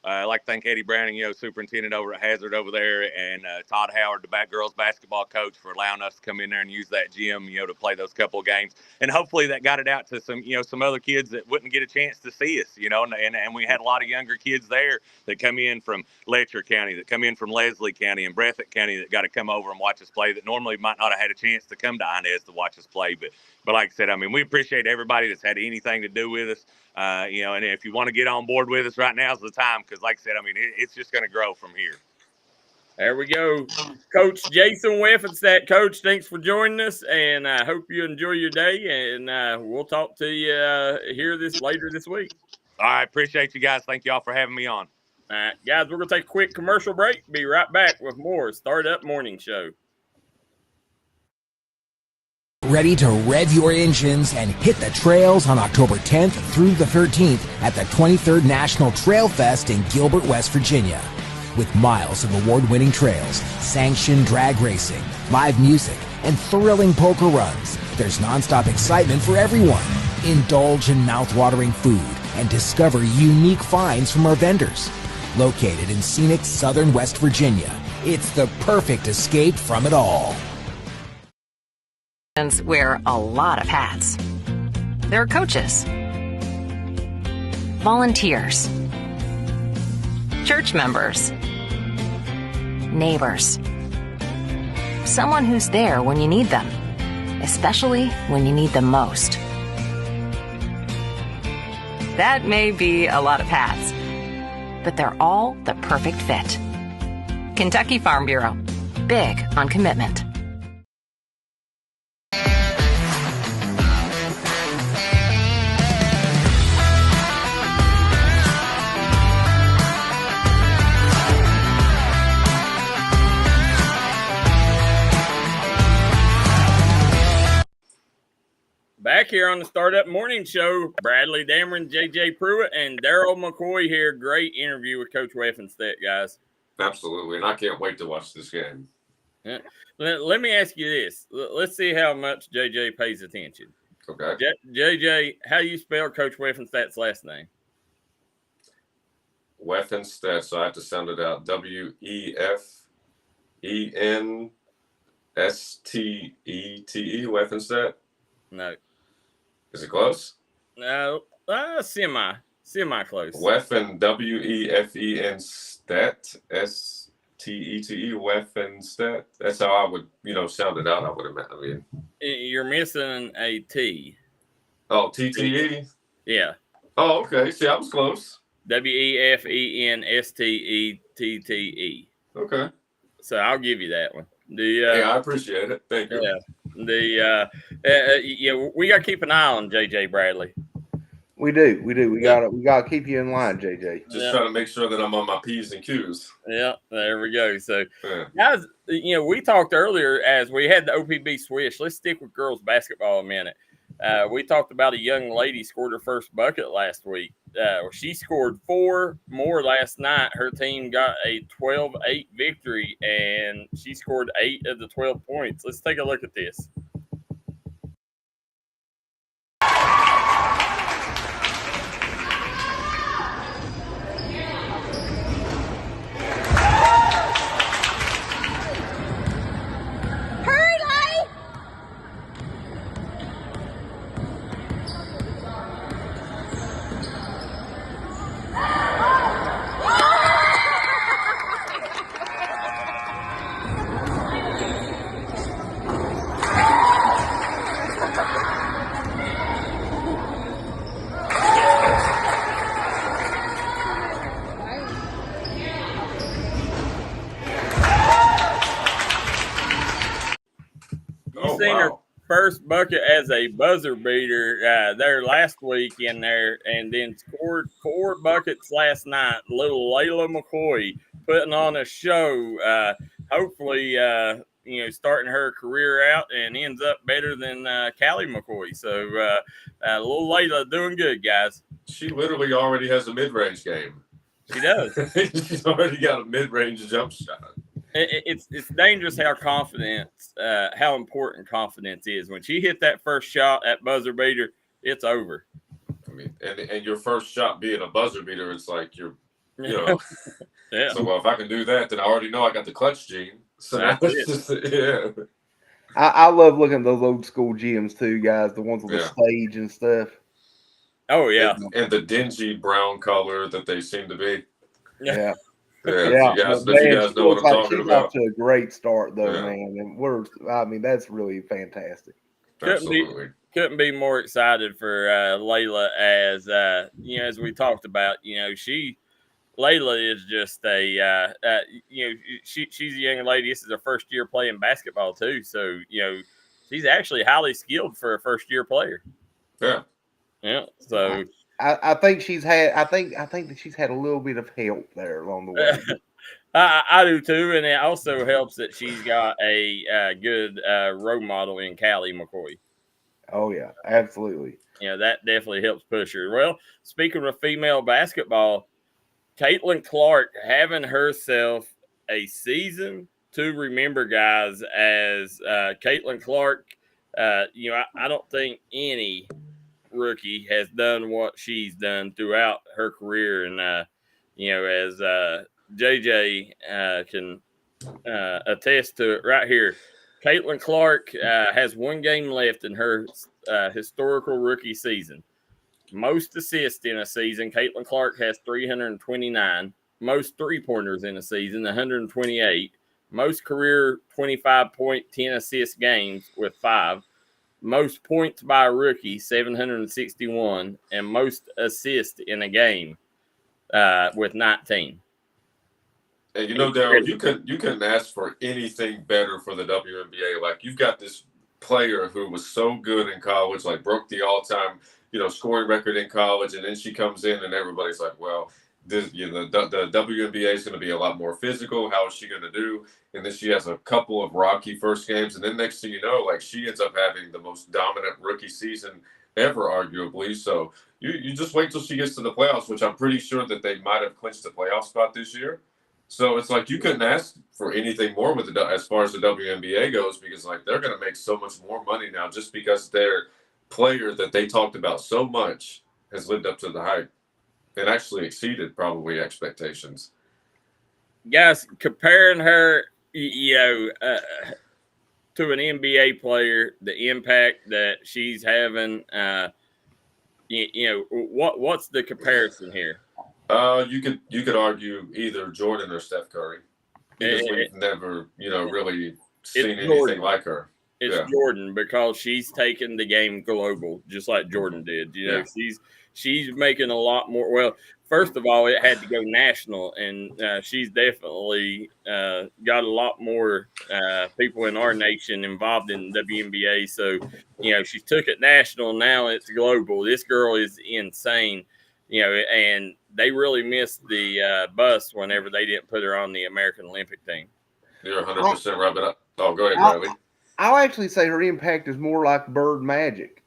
I'd like to thank Eddie Browning, superintendent over at Hazard over there, and Todd Howard, the girls basketball coach, for allowing us to come in there and use that gym, to play those couple of games. And hopefully that got it out to some other kids that wouldn't get a chance to see us, and we had a lot of younger kids there that come in from Letcher County, that come in from Leslie County and Breathitt County that got to come over and watch us play that normally might not have had a chance to come to Inez to watch us play. But like I said, we appreciate everybody that's had anything to do with us. And if you want to get on board with us right now is the time, because like I said, it's just going to grow from here. There we go. Coach Jason Weffenstadt. Coach, thanks for joining us, and I hope you enjoy your day, and we'll talk to you later this week. All right. Appreciate you guys. Thank you all for having me on. All right, guys, we're going to take a quick commercial break. Be right back with more Startup Morning Show. Ready to rev your engines and hit the trails on October 10th through the 13th at the 23rd National Trail Fest in Gilbert, West Virginia. With miles of award-winning trails, sanctioned drag racing, live music, and thrilling polka runs, there's nonstop excitement for everyone. Indulge in mouth-watering food and discover unique finds from our vendors. Located in scenic southern West Virginia, it's the perfect escape from it all. Wear a lot of hats. They're coaches, volunteers, church members, neighbors, someone who's there when you need them, especially when you need them most. That may be a lot of hats, but they're all the perfect fit. Kentucky Farm Bureau, big on commitment. Back here on the Startup Morning Show, Bradley Damron, JJ Pruitt, and Darryl McCoy here. Great interview with Coach Weffenstadt, guys. Absolutely, and I can't wait to watch this game. Yeah. Let me ask you this. Let's see how much JJ pays attention. Okay. JJ, how do you spell Coach Weffenstadt's last name? Weffenstadt, so I have to sound it out. Wefenstete, Weffenstadt? No. Is it close? No, semi close. Weffen, Wefen stat, Stete, Weffen stat. That's how I would, sound it out. I would imagine. I mean, You're missing a T. oh, TTE. Yeah. Oh, okay. See, I was close. Wefenstette. Okay. So I'll give you that one. Yeah, I appreciate it. Thank you. Yeah. We got to keep an eye on JJ Bradley. We do. We gotta keep you in line, JJ. Just trying to make sure that I'm on my P's and Q's. Yeah, there we go. So, guys, we talked earlier as we had the OPB swish. Let's stick with girls basketball a minute. We talked about a young lady scored her first bucket last week. She scored 4 more last night. Her team got a 12-8 victory, and she scored 8 of the 12 points. Let's take a look at this. Seen her first bucket as a buzzer beater there last week in there, and then scored 4 buckets last night. Little Layla McCoy putting on a show. Hopefully, starting her career out and ends up better than Callie McCoy. So, little Layla doing good, guys. She literally already has a mid-range game. She does. She's already got a mid-range jump shot. It's dangerous how important confidence is. When she hit that first shot at buzzer beater, it's over. I mean, and your first shot being a buzzer beater, it's like Yeah. So, well, if I can do that, then I already know I got the clutch gene. So I love looking at those old school gyms too, guys. The ones with the stage and stuff. Oh yeah, and the dingy brown color that they seem to be. Yeah. Yeah, you guys know what I'm talking about. Off to a great start, though, man. And that's really fantastic. Couldn't be more excited for Layla as as we talked about. Layla is just she's a young lady. This is her first year playing basketball too, so she's actually highly skilled for a first year player. Yeah. So. I think she's had. I think that she's had a little bit of help there along the way. I do too, and it also helps that she's got a good role model in Callie McCoy. Oh yeah, absolutely. That definitely helps push her. Well, speaking of female basketball, Caitlin Clark having herself a season to remember, guys. As Caitlin Clark, I don't think any rookie has done what she's done throughout her career, and as JJ can attest to it right here. Caitlin Clark has 1 game left in her historical rookie season. Most assists in a season, Caitlin Clark has 329. Most 3-pointers in a season, 128. Most career 25-point, 10-assist games with 5. Most points by a rookie, 761, and most assists in a game with 19. And Darryl, you couldn't ask for anything better for the WNBA. Like, you've got this player who was so good in college, like broke the all-time, scoring record in college, and then she comes in and everybody's like, well, this, the WNBA is going to be a lot more physical. How is she going to do? And then she has a couple of rocky first games, and then next thing you know, like, she ends up having the most dominant rookie season ever, arguably. So you just wait till she gets to the playoffs, which I'm pretty sure that they might have clinched the playoff spot this year. So it's like you couldn't ask for anything more with as far as the WNBA goes, because like they're going to make so much more money now just because their player that they talked about so much has lived up to the hype and actually exceeded probably expectations. Guys, comparing her, to an NBA player, the impact that she's having, what's the comparison here? You could argue either Jordan or Steph Curry because we've never, really seen anything like her. It's Jordan because she's taken the game global, just like Jordan did. She's making a lot more. Well, first of all, it had to go national, and she's definitely got a lot more people in our nation involved in WNBA. So, she took it national. Now it's global. This girl is insane. And they really missed the bus whenever they didn't put her on the American Olympic team. You're 100% right. Oh, go ahead, Riley. I'll actually say her impact is more like Bird Magic,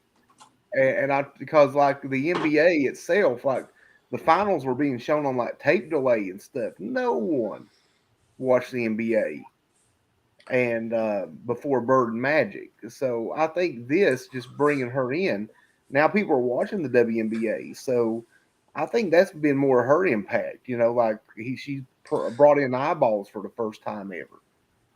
because like the NBA itself, like the finals were being shown on like tape delay and stuff. No one watched the NBA and before Bird Magic. So I think this just bringing her in, now people are watching the WNBA. So I think that's been more her impact. Like she brought in eyeballs for the first time ever.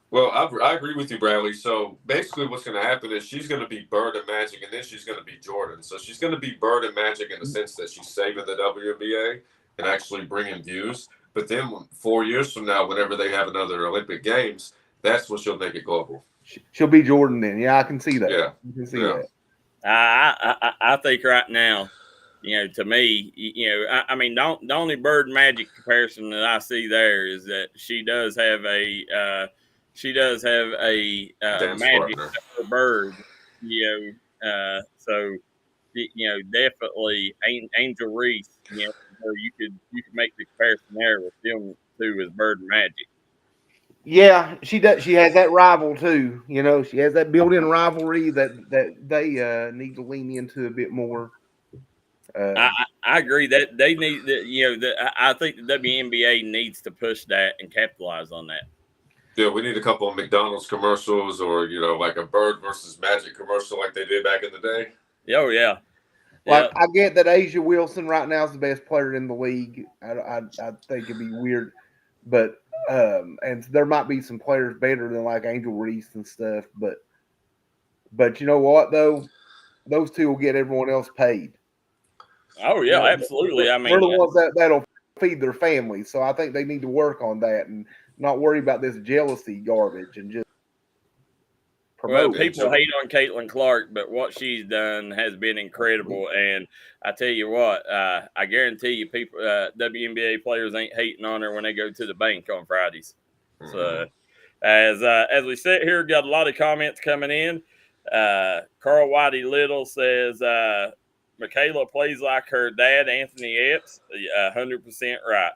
Well, I agree with you, Bradley. So basically what's going to happen is she's going to be Bird and Magic, and then she's going to be Jordan. So she's going to be Bird and Magic in the sense that she's saving the WNBA and actually bringing views. But then 4 years from now, whenever they have another Olympic Games, that's when she'll make it global. She'll be Jordan then. Yeah, I can see that. Yeah. I can see that. I think right now, to me, the only Bird Magic comparison that I see there is that she does have a magic for Bird, so definitely Angel Reese, you could make the comparison there with them two as Bird and Magic. Yeah, she does. She has that rival too. She has that built-in rivalry that they need to lean into a bit more. I agree that they need that. I think the WNBA needs to push that and capitalize on that. Yeah, we need a couple of McDonald's commercials or, like a Bird versus Magic commercial like they did back in the day. Oh, yeah. Like, I get that Asia Wilson right now is the best player in the league. I think it'd be weird. But, and there might be some players better than like Angel Reese and stuff. But you know what, though? Those two will get everyone else paid. Oh, yeah, absolutely. They're the ones that'll feed their families. So I think they need to work on that and not worry about this jealousy garbage and just promote. Well, people hate on Caitlin Clark, but what she's done has been incredible. And I tell you what, I guarantee you, people, WNBA players ain't hating on her when they go to the bank on Fridays. Mm-hmm. So, as we sit here, got a lot of comments coming in. Carl Whitey Little says, Michaela plays like her dad, Anthony Epps. 100% right.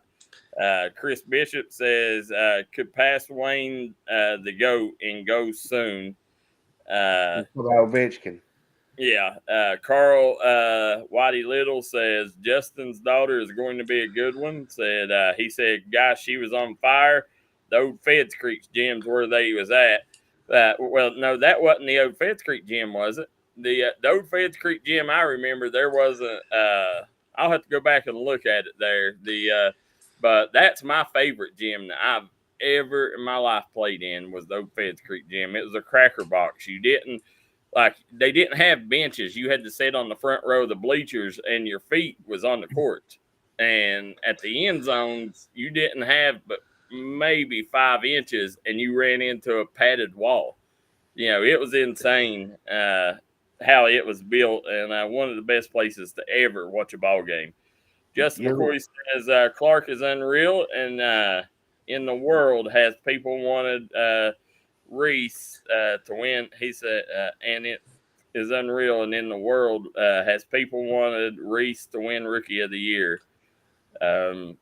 Chris Bishop says, could pass Wayne the GOAT and go soon. Ovechkin. Yeah. Carl Whitey Little says, Justin's daughter is going to be a good one. He said, gosh, she was on fire. The old Feds Creek gym's where they was at. Well, no, that wasn't the old Feds Creek gym, was it? The old Feds Creek gym, I remember there wasn't. I'll have to go back and look at it there. But that's my favorite gym that I've ever in my life played in was the old Feds Creek gym. It was a cracker box. They didn't have benches. You had to sit on the front row of the bleachers, and your feet was on the court. And at the end zones, you didn't have but maybe 5 inches, and you ran into a padded wall. It was insane how it was built, and one of the best places to ever watch a ball game. Justin McCoy says Clark is unreal, and in the world has people wanted Reese to win. He said, and it is unreal, and in the world has people wanted Reese to win Rookie of the Year. Then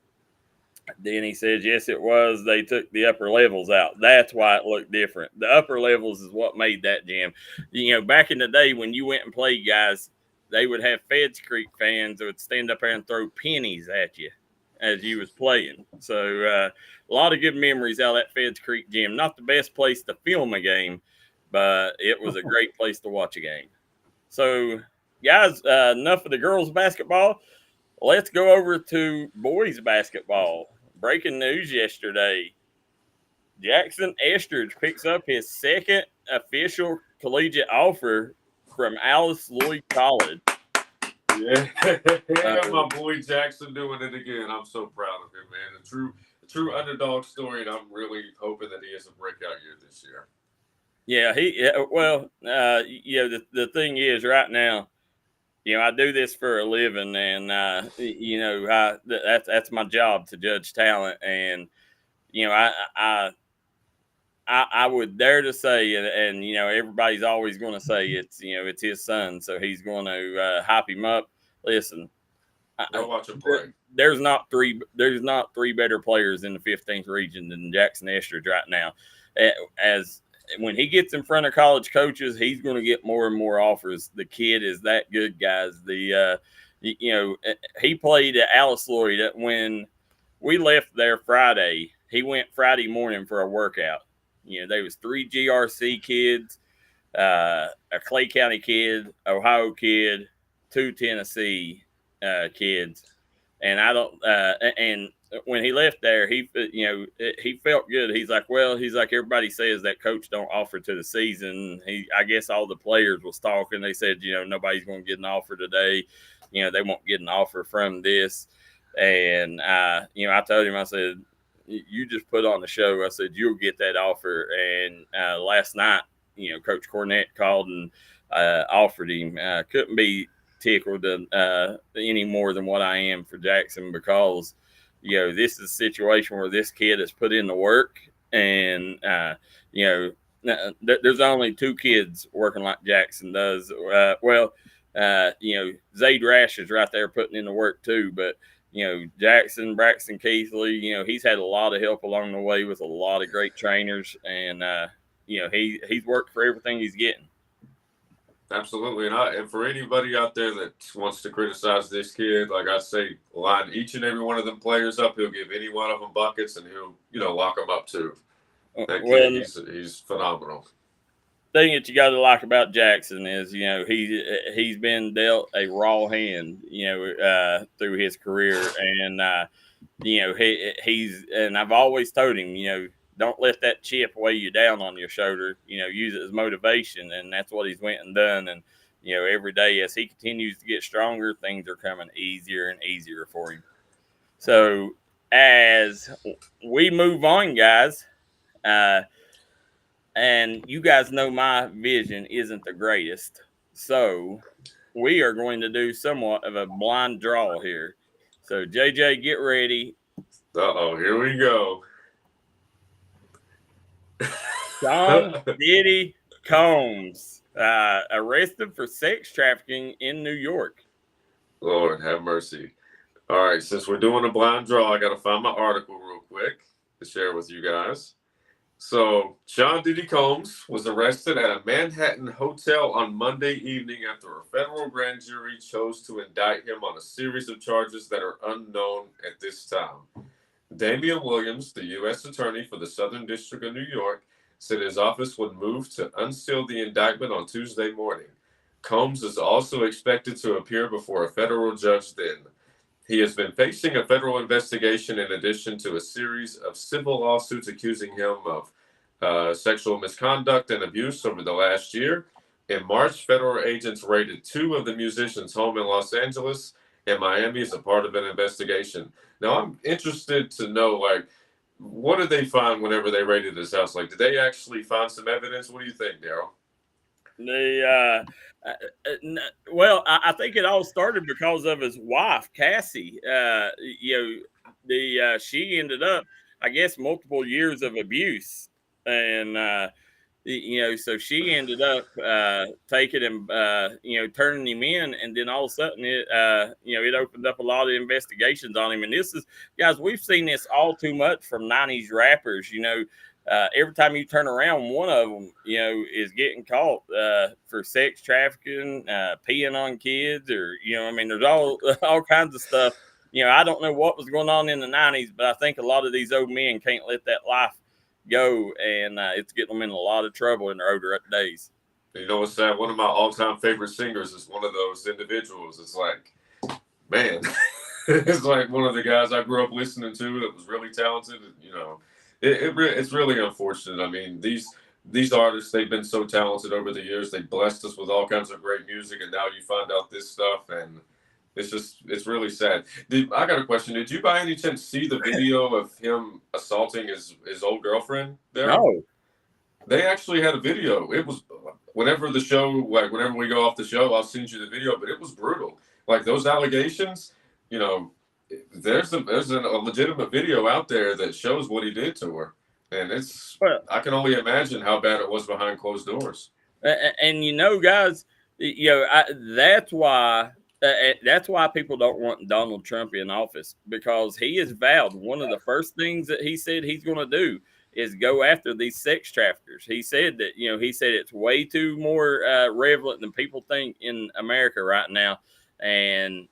he says, yes, it was. They took the upper levels out. That's why it looked different. The upper levels is what made that gym. Back in the day when you went and played, guys, they would have Feds Creek fans that would stand up there and throw pennies at you as you was playing. So a lot of good memories out of that Feds Creek gym. Not the best place to film a game, but it was a great place to watch a game. So, guys, enough of the girls' basketball. Let's go over to boys' basketball. Breaking news yesterday. Jackson Estridge picks up his second official collegiate offer from Alice Lloyd College. Yeah, my boy Jackson doing it again. I'm so proud of him, man. A true underdog story, and I'm really hoping that he has a breakout year this year. Yeah, the thing is right now, I do this for a living, and that's my job to judge talent, and I would dare to say, and everybody's always going to say it's his son, so he's going to hype him up. Listen, Go watch him play. There's not three better players in the 15th region than Jackson Estridge right now. As when he gets in front of college coaches, he's going to get more and more offers. The kid is that good, guys. He played at Alice Lloyd. When we left there Friday, he went Friday morning for a workout. There was 3 GRC kids, a Clay County kid, Ohio kid, 2 Tennessee kids, and and when he left there, he felt good. He's like, everybody says that coach don't offer to the season. I guess all the players was talking. They said, nobody's going to get an offer today. They won't get an offer from this. And I told him, I said, you just put on the show. I said, you'll get that offer. And last night, Coach Cornett called and offered him. Couldn't be tickled any more than what I am for Jackson, because this is a situation where this kid has put in the work, and there's only 2 kids working like Jackson does. Zayd Rash is right there putting in the work too, but Jackson, Braxton Keithley, he's had a lot of help along the way with a lot of great trainers, and he's worked for everything he's getting. Absolutely, and for anybody out there that wants to criticize this kid, like I say, line each and every one of them players up. He'll give any one of them buckets, and he'll lock them up too. That kid, he's phenomenal. Thing that you got to like about Jackson is, he's been dealt a raw hand, through his career, and and I've always told him, don't let that chip weigh you down on your shoulder. Use it as motivation, and that's what he's went and done. And every day as he continues to get stronger, things are coming easier and easier for him. So as we move on, guys, and you guys know my vision isn't the greatest, so we are going to do somewhat of a blind draw here. So JJ, get ready. Here we go. Sean Diddy Combs, arrested for sex trafficking in New York. Lord have mercy. All right, since we're doing a blind draw, I got to find my article real quick to share with you guys. So, Sean Diddy Combs was arrested at a Manhattan hotel on Monday evening after a federal grand jury chose to indict him on a series of charges that are unknown at this time. Damian Williams, the U.S. Attorney for the Southern District of New York, said his office would move to unseal the indictment on Tuesday morning. Combs is also expected to appear before a federal judge then. He has been facing a federal investigation in addition to a series of civil lawsuits accusing him of sexual misconduct and abuse over the last year. In March, federal agents raided 2 of the musicians' home in Los Angeles and Miami as a part of an investigation. Now, I'm interested to know, what did they find whenever they raided his house? Did they actually find some evidence? What do you think, Darryl? I think it all started because of his wife, Cassie. She ended up, I guess, multiple years of abuse, and so she ended up taking him, turning him in, and then all of a sudden it opened up a lot of investigations on him. And this is, guys, we've seen this all too much from 90s rappers. Every time you turn around, one of them, is getting caught for sex trafficking, peeing on kids, or there's all kinds of stuff. I don't know what was going on in the 90s, but I think a lot of these old men can't let that life go, and it's getting them in a lot of trouble in their older days. You know what's sad? One of my all-time favorite singers is one of those individuals. It's man, it's one of the guys I grew up listening to that was really talented. It's really unfortunate. I mean, these artists, they've been so talented over the years. They blessed us with all kinds of great music, and now you find out this stuff, and it's really sad. I got a question. Did you by any chance see the video of him assaulting his old girlfriend there? No. They actually had a video. It was whenever we go off the show, I'll send you the video, but it was brutal. Like those allegations, there's a legitimate video out there that shows what he did to her. And I can only imagine how bad it was behind closed doors. And guys, that's why people don't want Donald Trump in office, because he has vowed one of the first things that he said he's going to do is go after these sex traffickers. He said that, it's way too more prevalent than people think in America right now. And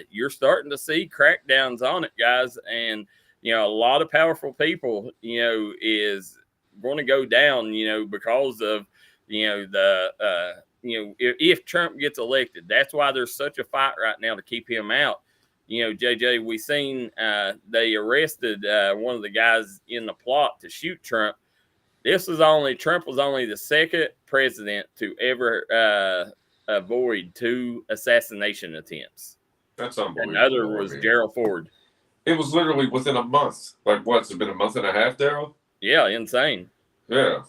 you're starting to see crackdowns on it, guys. And, a lot of powerful people, is going to go down, because of, if Trump gets elected. That's why there's such a fight right now to keep him out. JJ, we seen they arrested one of the guys in the plot to shoot Trump. Trump was only the second president to ever avoid 2 assassination attempts. That's unbelievable. Another was Darryl Ford. It was literally within a month. Like, what's it been, a month and a half, Darryl? Yeah, insane. Yeah.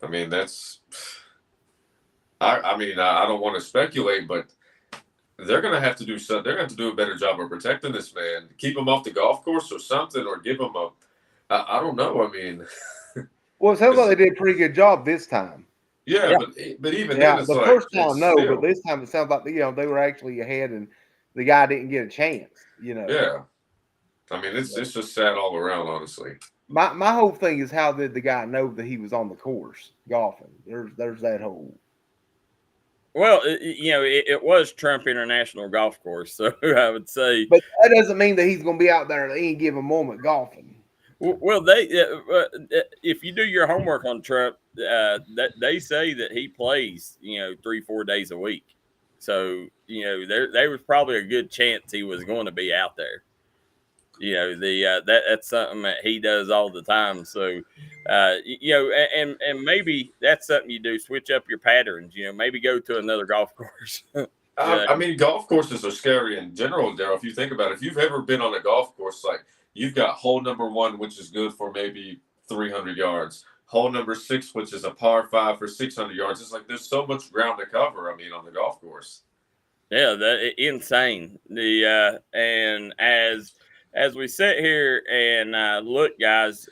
I mean, that's... I don't want to speculate, but they're going to have to do something. They're going to have to do a better job of protecting this man. Keep him off the golf course or something, or give him I don't know. I mean... Well, it sounds like they did a pretty good job this time. Yeah. But even then, it's the first time, no, but this time it sounds like, they were actually ahead and the guy didn't get a chance, Yeah. I mean, it's just sad all around, honestly. My whole thing is, how did the guy know that he was on the course golfing? There's that whole. Well, it was Trump International Golf Course, so I would say. But that doesn't mean that he's going to be out there at any given moment golfing. Well, if you do your homework on Trump, that they say that he plays, 3-4 days a week. So there was probably a good chance he was going to be out there. That's something that he does all the time. So, and maybe that's something you do, switch up your patterns, maybe go to another golf course. I mean, golf courses are scary in general, Darryl. If you think about it, if you've ever been on a golf course, like you've got hole number 1, which is good for maybe 300 yards. Hole number 6, which is a par 5 for 600 yards. It's like there's so much ground to cover. I mean, on the golf course. Yeah, that insane. And as we sit here and look, guys,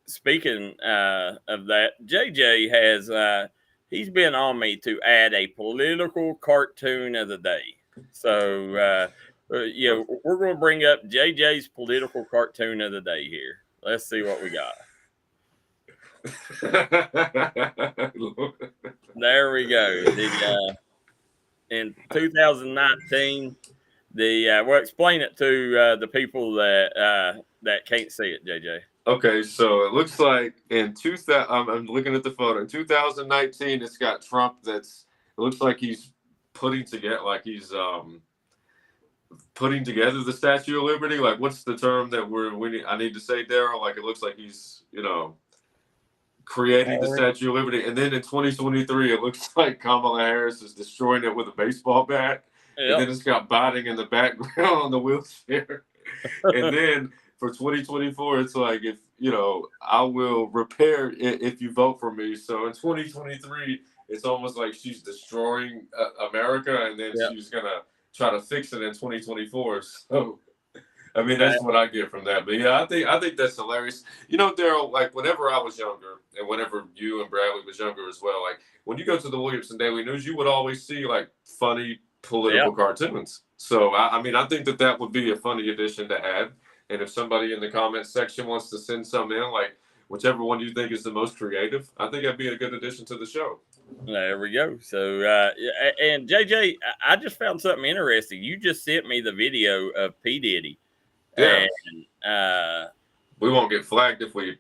speaking of that, JJ has he's been on me to add a political cartoon of the day. So, we're going to bring up JJ's political cartoon of the day here. Let's see what we got. There we go. In 2019, we'll explain it to the people that can't see it, JJ. Okay, so it looks like in 2000, I'm looking at the photo. In 2019, it's got Trump. It looks like he's putting together the Statue of Liberty. Like, what's the term that I need to say, Darryl? Like, it looks like he's, creating the Statue of Liberty. And then in 2023, it looks like Kamala Harris is destroying it with a baseball bat. Yep. And then it's got Biden in the background on the wheelchair. And then for 2024, it's like, if I will repair it if you vote for me. So in 2023, it's almost like she's destroying America, and then she's gonna try to fix it in 2024. So, I mean, that's what I get from that. But yeah, I think that's hilarious. Darryl, like whenever I was younger, and whenever you and Bradley was younger as well, like when you go to the Williamson Daily News, you would always see like funny political cartoons. So I mean, I think that would be a funny addition to add. And if somebody in the comments section wants to send some in, like whichever one you think is the most creative, I think that'd be a good addition to the show. There we go. So, and JJ, I just found something interesting. You just sent me the video of P. Diddy. Yeah. And, we won't get flagged if we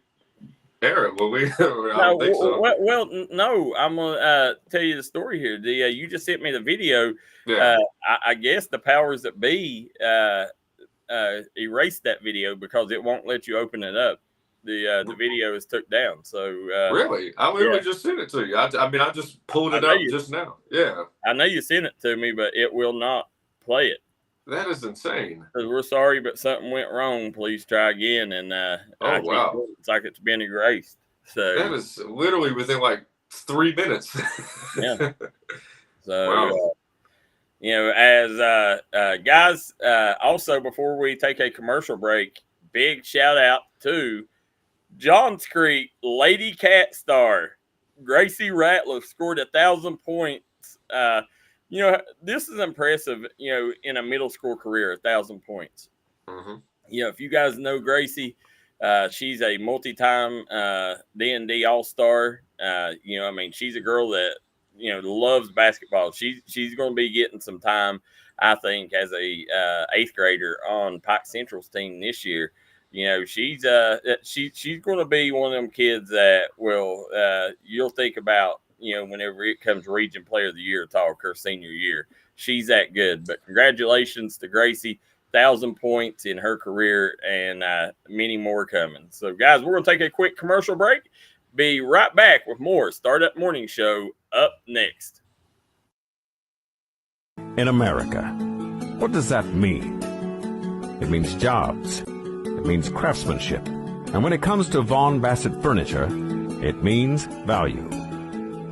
air it, will we? I don't think so. Well, no, I'm going to tell you the story here. You just sent me the video. Yeah. I guess the powers that be erased that video because it won't let you open it up. the video is took down. So really, I literally just sent it to you. I mean, I just pulled it up just now. Yeah, I know you sent it to me, but it will not play it. That is insane. We're sorry, but something went wrong. Please try again. And wow, it's like it's been erased. So that is literally within like 3 minutes. Yeah. So as guys, also before we take a commercial break, big shout out to Johns Creek Lady Cat Star Gracie Ratliff scored 1,000 points. This is impressive. In a middle school career, 1,000 points. Mm-hmm. If you guys know Gracie, she's a multi-time D&D All-Star. She's a girl that loves basketball. She's going to be getting some time, I think, as a 8th grader on Pike Central's team this year. She's going to be one of them kids that will you'll think about whenever it comes Region Player of the Year talk her senior year. She's that good. But congratulations to Gracie, 1,000 points in her career, and many more coming. So guys, we're going to take a quick commercial break. Be right back with more Startup Morning Show up next. In America, what does that mean? It means jobs. It means craftsmanship. And when it comes to Vaughan Bassett furniture, it means value.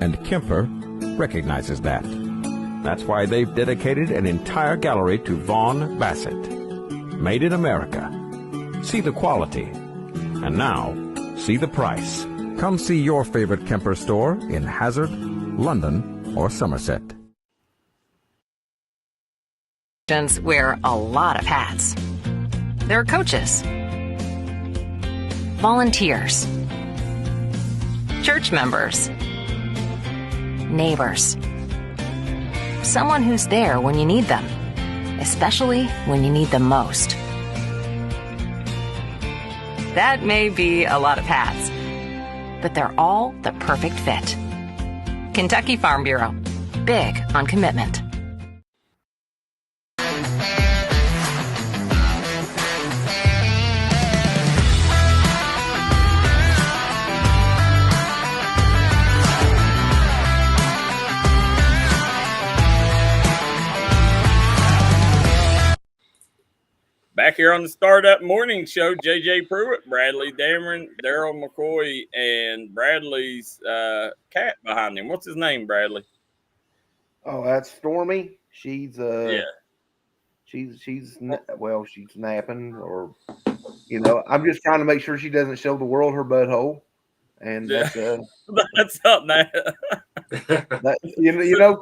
And Kemper recognizes that. That's why they've dedicated an entire gallery to Vaughan Bassett. Made in America. See the quality. And now, see the price. Come see your favorite Kemper store in Hazard, London, or Somerset. Wear a lot of hats. There are coaches, volunteers, church members, neighbors, someone who's there when you need them, especially when you need them most. That may be a lot of hats, but they're all the perfect fit. Kentucky Farm Bureau, big on commitment. Back here on the Startup Morning Show, JJ Pruitt, Bradley Damron, Darryl McCoy, and Bradley's cat behind him. What's his name, Bradley? Oh, that's Stormy. She's she's napping, or I'm just trying to make sure she doesn't show the world her butthole, and that's that's something.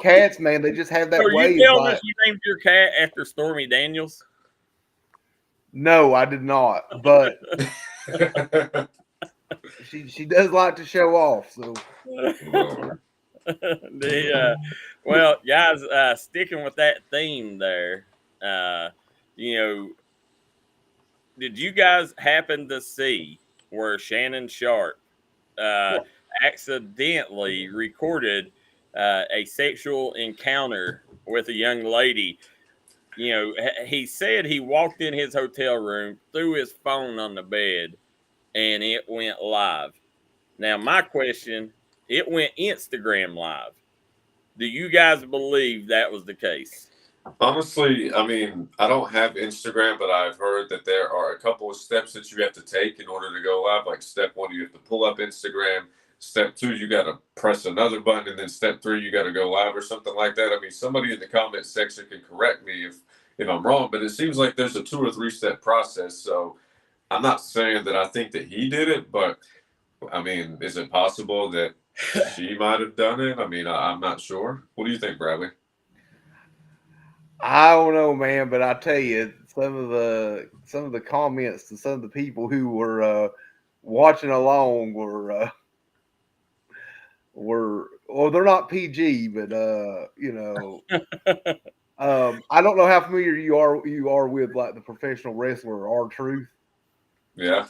Cats, man, they just have that way. You telling us you named your cat after Stormy Daniels? No, I did not, but she does like to show off. So, well, guys, sticking with that theme there, did you guys happen to see where Shannon Sharp accidentally recorded a sexual encounter with a young lady? He said he walked in his hotel room, threw his phone on the bed, and it went live. Now, my question, it went Instagram live. Do you guys believe that was the case? Honestly, I mean, I don't have Instagram, but I've heard that there are a couple of steps that you have to take in order to go live. Like step 1, you have to pull up Instagram. Step 2, you got to press another button. And then step 3, you got to go live or something like that. I mean, somebody in the comment section can correct me if I'm wrong, but it seems like there's a 2 or 3 step process. So I'm not saying that I think that he did it, but I mean, is it possible that she might have done it? I mean, I'm not sure. What do you think, Bradley? I don't know, man, but I tell you, some of the comments to some of the people who were watching along were well, they're not PG, but I don't know how familiar you are with like the professional wrestler R-Truth. Yeah,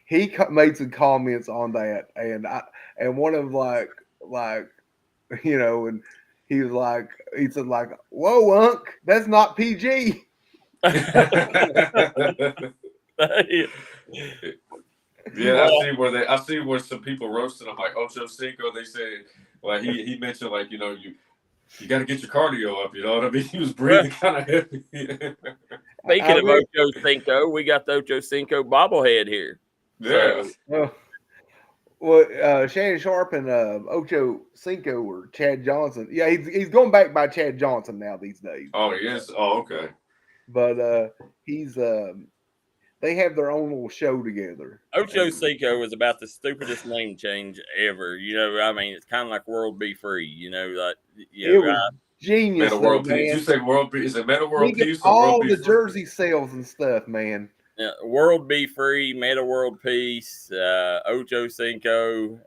he made some comments on that, and one of them like and he said like, "Whoa, Unc, that's not PG." Yeah, I see where some people roasted him like Ocho Cinco. They said like he mentioned like you got to get your cardio up. You know what I mean? He was breathing kind of heavy. Speaking of Ocho Cinco, we got the Ocho Cinco bobblehead here. Yeah. Shannon Sharp and Ocho Cinco or Chad Johnson. Yeah, he's going back by Chad Johnson now these days. Oh, he is? Oh, okay. But he's they have their own little show together. Ocho Cinco was about the stupidest name change ever. I mean, it's kind of like World Be Free. It was genius. Meta World Peace. You say World Peace? Is it Meta World Peace? All the jersey sales and stuff, man. Yeah, World Be Free, Meta World Peace, Ocho Cinco,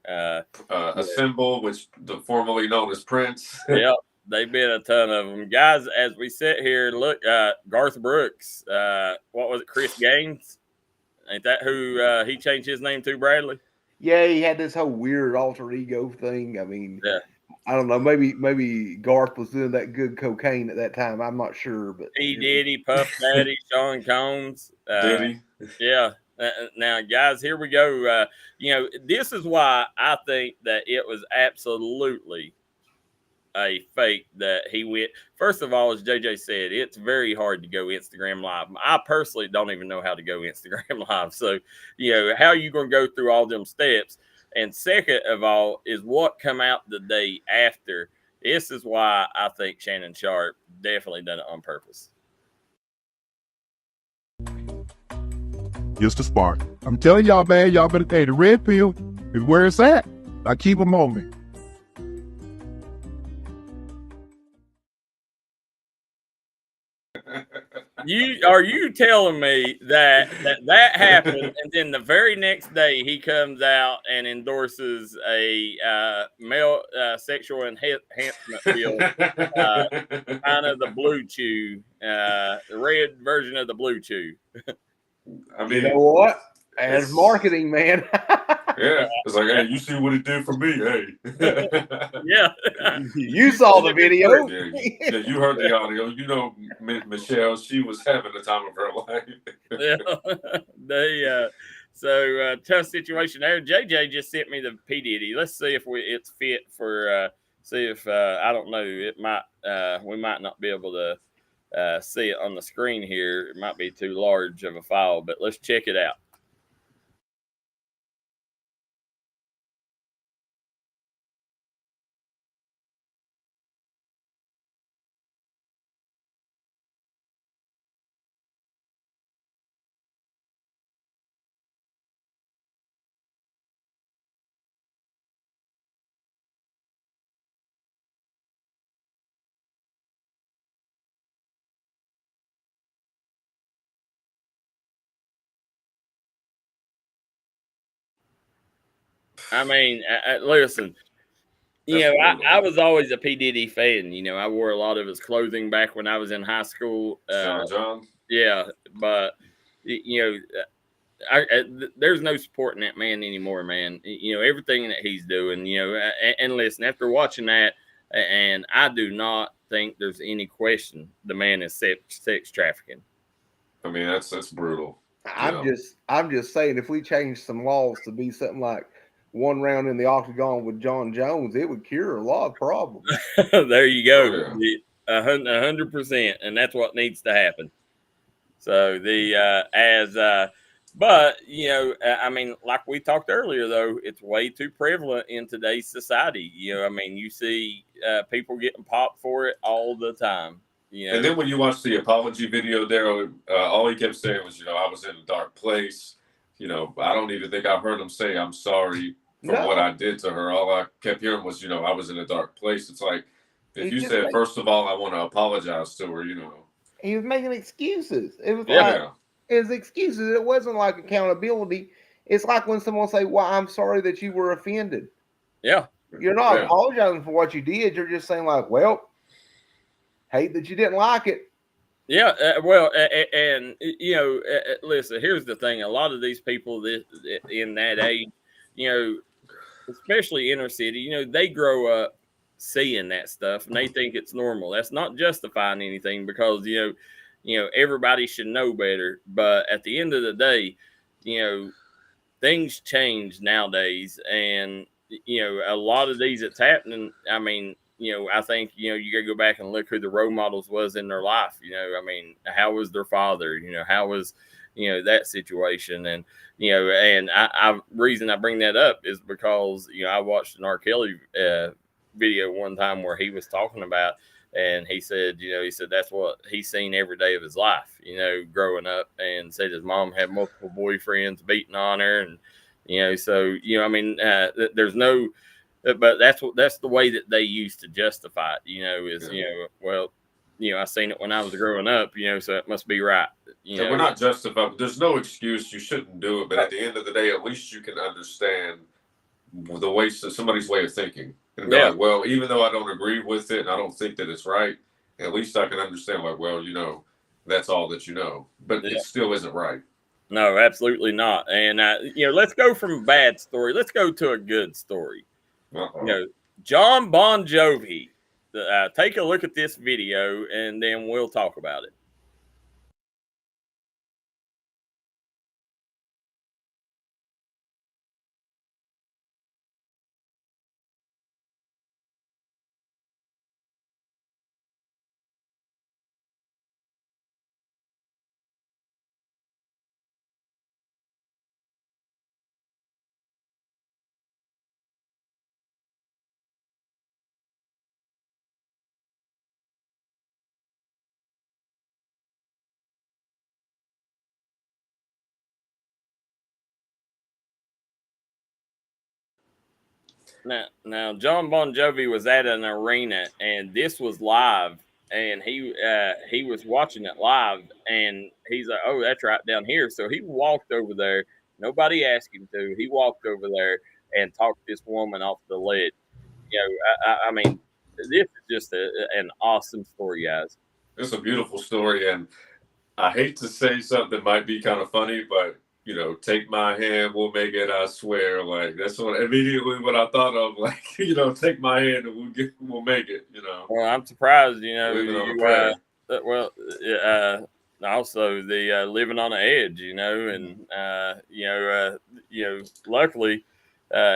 Assemble, which formerly known as Prince. Yep, they've been a ton of them, guys. As we sit here, look, Garth Brooks. What was it? Chris Gaines? Ain't that who he changed his name to? Bradley. Yeah, he had this whole weird alter ego thing. I mean, yeah. I don't know. Maybe Garth was doing that good cocaine at that time. I'm not sure, but P. Diddy, Puff Daddy, Sean Combs. Diddy. Yeah. Now, guys, here we go. This is why I think that it was absolutely a fake that he went. First of all, as JJ said, it's very hard to go Instagram Live. I personally don't even know how to go Instagram Live. So, how are you going to go through all them steps? And second of all is what come out the day after. This is why I think Shannon Sharp definitely done it on purpose. Just a spark. I'm telling y'all, man, y'all better the red pill is where it's at. I keep them on me. Are you telling me that happened, and then the very next day he comes out and endorses a male sexual enhancement pill, kind of the Blue Chew, the red version of the Blue Chew? I mean, you know what? As marketing, man. Yeah, it's like, hey, you see what it did for me, hey. Yeah, you saw the video. Yeah, you heard the audio. Michelle, she was having the time of her life. Yeah, so tough situation there. JJ just sent me the P Diddy. Let's see if it's fit for. See if I don't know. It might we might not be able to see it on the screen here. It might be too large of a file, but let's check it out. I mean, listen, I was always a P. Diddy fan. I wore a lot of his clothing back when I was in high school. John. Yeah, but, there's no supporting that man anymore, man. Everything that he's doing, and listen, after watching that, and I do not think there's any question the man is sex trafficking. I mean, that's brutal. I'm just saying, if we change some laws to be something like 1 round in the octagon with John Jones, it would cure a lot of problems. There you go. Oh, yeah. 100%, and that's what needs to happen. So but I mean, like we talked earlier, though, it's way too prevalent in today's society. I mean, you see people getting popped for it all the time. And then when you watch the apology video, Darryl, all he kept saying was, I was in a dark place. I don't even think I've heard him say I'm sorry for what I did to her. All I kept hearing was, I was in a dark place. It's like, if you said, first of all, I want to apologize to her, He was making excuses. It was it was excuses. It wasn't like accountability. It's like when someone say, well, I'm sorry that you were offended. Yeah. You're not apologizing for what you did. You're just saying like, well, hate that you didn't like it. Yeah, listen, here's the thing. A lot of these people in that age, especially inner city, they grow up seeing that stuff and they think it's normal. That's not justifying anything because, everybody should know better. But at the end of the day, things change nowadays, and a lot of these it's happening. I mean, I think you got to go back and look who the role models was in their life. I mean, how was their father? How was that situation? And and I reason I bring that up is because I watched an R. Kelly video one time where he was talking about. And he said, that's what he's seen every day of his life, growing up, and said his mom had multiple boyfriends beating on her. And, so, I mean, there's no, but that's the way that they used to justify it, is, well, I seen it when I was growing up, so it must be right. So we're not justified, but there's no excuse. You shouldn't do it. But at the end of the day, at least you can understand the way somebody's way of thinking. And be like, well, even though I don't agree with it and I don't think that it's right, at least I can understand, like, well, that's all that you know. But it still isn't right. No, absolutely not. And, let's go from a bad story. Let's go to a good story. John Bon Jovi. Take a look at this video, and then we'll talk about it. Now, John Bon Jovi was at an arena, and this was live, and he was watching it live, and he's like, "Oh, that's right down here." So he walked over there. Nobody asked him to. He walked over there and talked this woman off the ledge. I mean, this is just an awesome story, guys. It's a beautiful story, and I hate to say something that might be kind of funny, but take my hand, we'll make it, I swear. Like, that's immediately what I thought of. Like, take my hand and we'll make it, Well, I'm surprised, also the living on the edge, and, luckily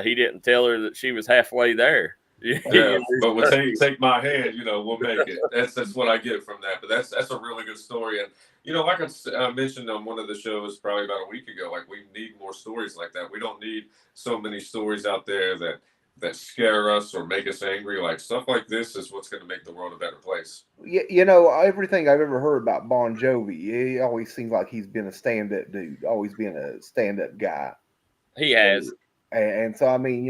he didn't tell her that she was halfway there. Yeah, but we'll take my hand, we'll make it. That's what I get from that. But that's a really good story. And, like I mentioned on one of the shows probably about a week ago, like, we need more stories like that. We don't need so many stories out there that scare us or make us angry. Like, stuff like this is what's going to make the world a better place. Everything I've ever heard about Bon Jovi, it always seems like he's been a stand-up dude, always been a stand-up guy. He has. And so, I mean,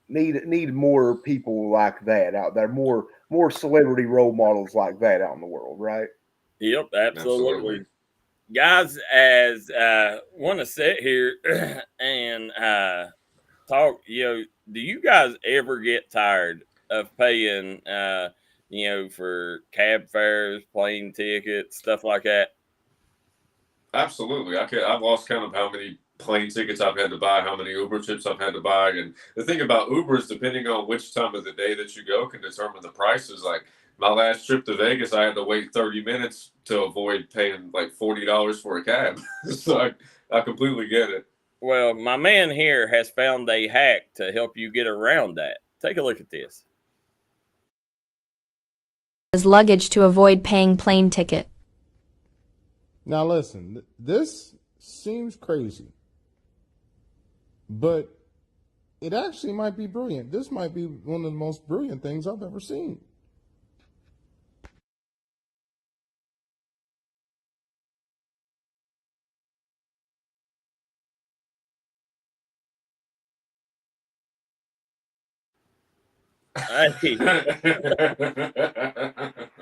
need more people like that out there, more celebrity role models like that out in the world, right? Yep, absolutely. Guys, as want to sit here and talk, do you guys ever get tired of paying for cab fares, plane tickets, stuff like that? Absolutely. I've lost count of how many plane tickets I've had to buy, how many Uber trips I've had to buy. And the thing about Uber is, depending on which time of the day that you go, can determine the prices. Like, my last trip to Vegas, I had to wait 30 minutes to avoid paying like $40 for a cab. So I completely get it. Well, my man here has found a hack to help you get around that. Take a look at this. As luggage to avoid paying plane ticket. Now listen, this seems crazy, but it actually might be brilliant. This might be one of the most brilliant things I've ever seen. Hey.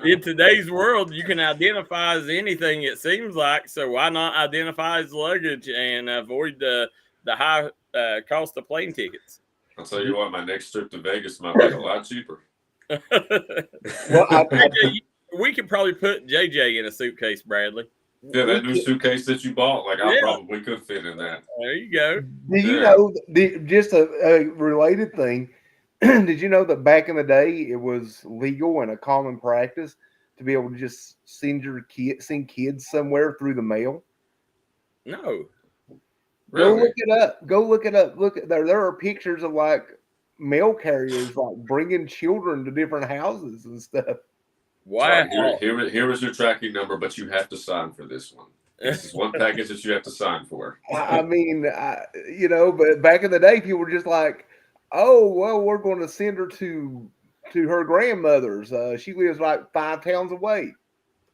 In today's world, you can identify as anything, it seems like. So why not identify as luggage and avoid the high cost of plane tickets? I'll tell you what, my next trip to Vegas might be a lot cheaper. Well, we could probably put JJ in a suitcase, Bradley. Yeah, that new suitcase that you bought, like, I probably could fit in that. There you go. Do you know, just a related thing, did you know that back in the day it was legal and a common practice to be able to just send kids somewhere through the mail? No. Go look it up. Go look it up. Look at there are pictures of like mail carriers like bringing children to different houses and stuff. Wow. Here is your tracking number, but you have to sign for this one. This is one package that you have to sign for. I mean, but back in the day, people were just like, "Oh, well, we're going to send her to her grandmother's. She lives like 5 towns away.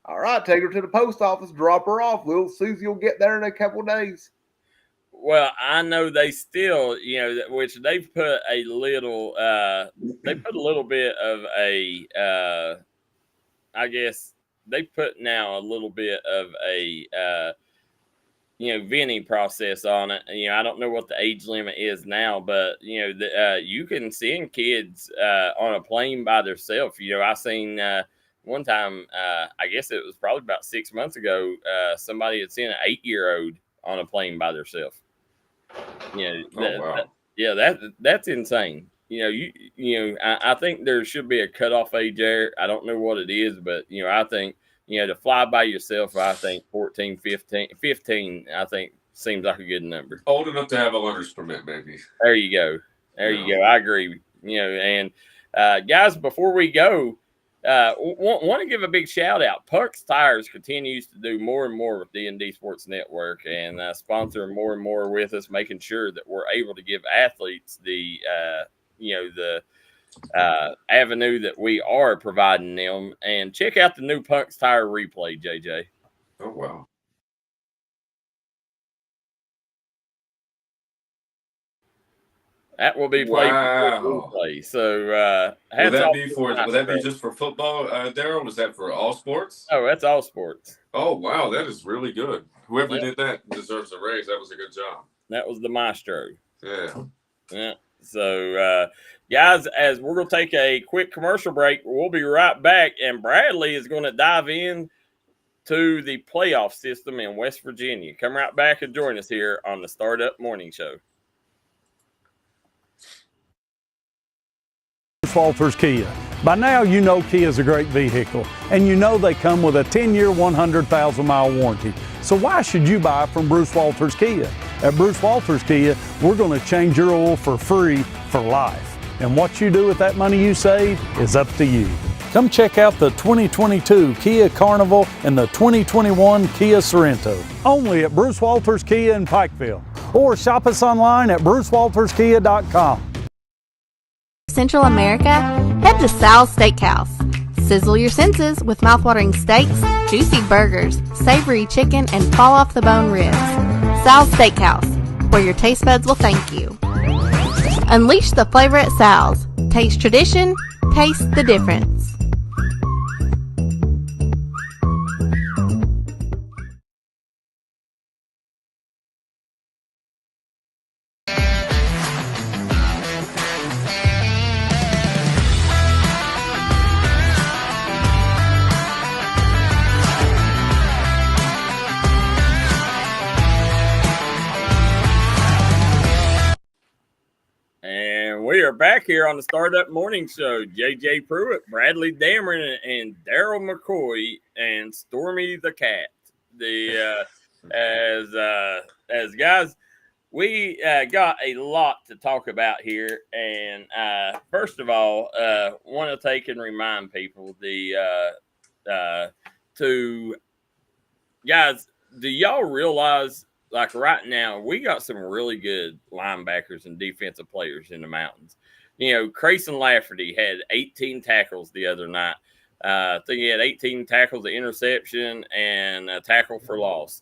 All right, take her to the post office, drop her off. Little Susie will get there in a couple of days." Well, I know they still, which they've put a little, bit of a, I guess they put now a little bit of a, venting process on it. I don't know what the age limit is now, but you can send kids on a plane by themselves. I seen one time, I guess it was probably about 6 months ago, somebody had sent an 8-year-old on a plane by themselves. That's insane. I think there should be a cutoff age there. I don't know what it is, but I think to fly by yourself, I think 14, 15, I think seems like a good number. Old enough to have a learner's permit, maybe. There you go. You go. I agree. And guys, before we go, want to give a big shout out. Puck's Tires continues to do more and more with D&D Sports Network and sponsor more and more with us, making sure that we're able to give athletes the avenue that we are providing them. And check out the new Puck's Tire replay, JJ. Oh, wow. That will be played. Wow. So, will that be just for football, Darryl? Was that for all sports? Oh, that's all sports. Oh, wow. That is really good. Whoever did that deserves a raise. That was a good job. That was the maestro. Yeah. So, guys, as we're going to take a quick commercial break, we'll be right back. And Bradley is going to dive in to the playoff system in West Virginia. Come right back and join us here on the Startup Morning Show. Walters Kia. By now, you know Kia is a great vehicle, and you know they come with a 10-year, 100,000-mile warranty. So why should you buy from Bruce Walters Kia? At Bruce Walters Kia, we're going to change your oil for free for life. And what you do with that money you save is up to you. Come check out the 2022 Kia Carnival and the 2021 Kia Sorento. Only at Bruce Walters Kia in Pikeville. Or shop us online at brucewalterskia.com. Central America, head to Sal's Steakhouse. Sizzle your senses with mouthwatering steaks, juicy burgers, savory chicken, and fall-off-the-bone ribs. Sal's Steakhouse, where your taste buds will thank you. Unleash the flavor at Sal's. Taste tradition, taste the difference. We are back here on the Startup Morning Show. JJ Pruitt, Bradley Damron, and Darryl McCoy, and Stormy the cat. As guys, we got a lot to talk about here. And first of all, want to take and remind people guys, do y'all realize? Like right now, we got some really good linebackers and defensive players in the mountains. Crayson Lafferty had 18 tackles the other night. I think he had 18 tackles, an interception, and a tackle for loss.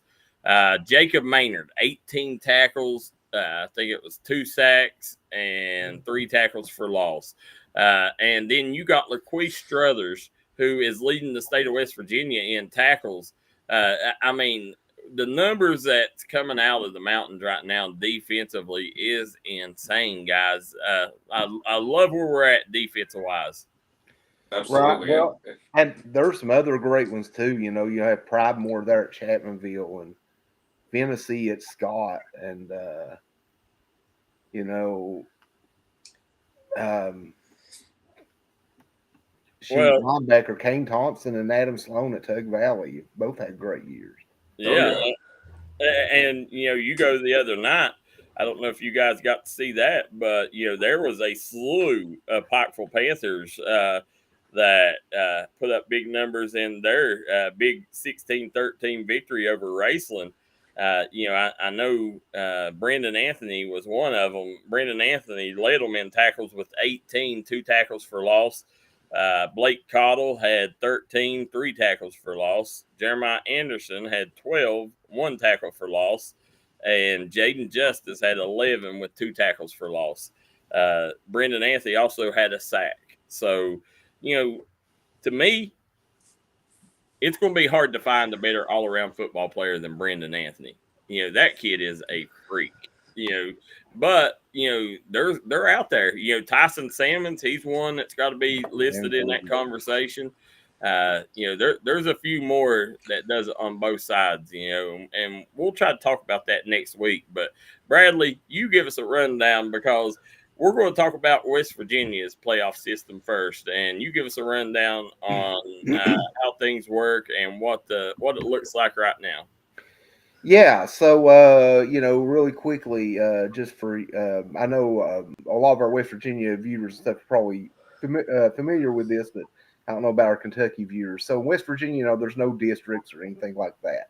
Jacob Maynard, 18 tackles. I think it was 2 sacks and 3 tackles for loss. And then you got LaQuise Struthers, who is leading the state of West Virginia in tackles. The numbers that's coming out of the mountains right now defensively is insane, guys. I love where we're at defensive-wise. Absolutely. Right. Well, and there's some other great ones, too. You have Pridemore there at Chapmanville and Tennessee at Scott and, linebacker Kane Thompson and Adam Sloan at Tug Valley both had great years. Yeah. And you go the other night. I don't know if you guys got to see that, but there was a slew of Pikeville Panthers that put up big numbers in their big 16-13 victory over Raceland. I know Brendan Anthony was one of them. Brendan Anthony led them in tackles with 18, 2 tackles for loss. Blake Cottle had 13, 3 tackles for loss. Jeremiah Anderson had 12, 1 tackle for loss. And Jaden Justice had 11 with 2 tackles for loss. Brendan Anthony also had a sack. So, to me, it's going to be hard to find a better all-around football player than Brendan Anthony. That kid is a freak. But they're out there. Tyson Salmons, he's one that's got to be listed in that conversation. There's a few more that does it on both sides. And we'll try to talk about that next week. But Bradley, you give us a rundown because we're going to talk about West Virginia's playoff system first, and you give us a rundown on how things work and what it looks like right now. Yeah, so really quickly, just for I know a lot of our West Virginia viewers and stuff are probably familiar with this, but I don't know about our Kentucky viewers. So in West Virginia, there's no districts or anything like that.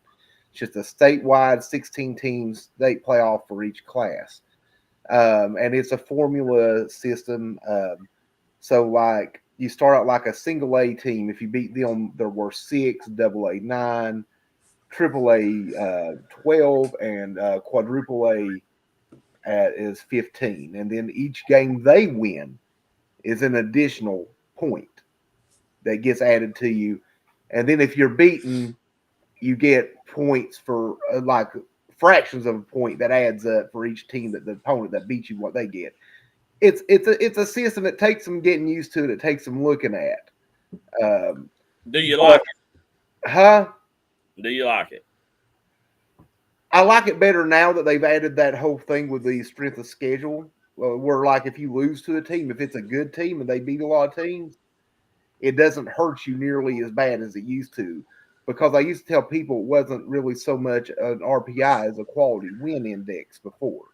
It's just a statewide 16 teams state playoff for each class. And it's a formula system. So like you start out like a single A team. If you beat them, there were 6, double A 9, triple A 12, and quadruple A is 15. And then each game they win is an additional point that gets added to you. And then if you're beaten, you get points for like fractions of a point that adds up for each team that the opponent that beats you, what they get. It's a system that takes some getting used to. It takes some looking at. Do you like it? Huh? Do you like it? I like it better now that they've added that whole thing with the strength of schedule. Where like if you lose to a team, if it's a good team and they beat a lot of teams, it doesn't hurt you nearly as bad as it used to. Because I used to tell people it wasn't really so much an RPI as a quality win index before.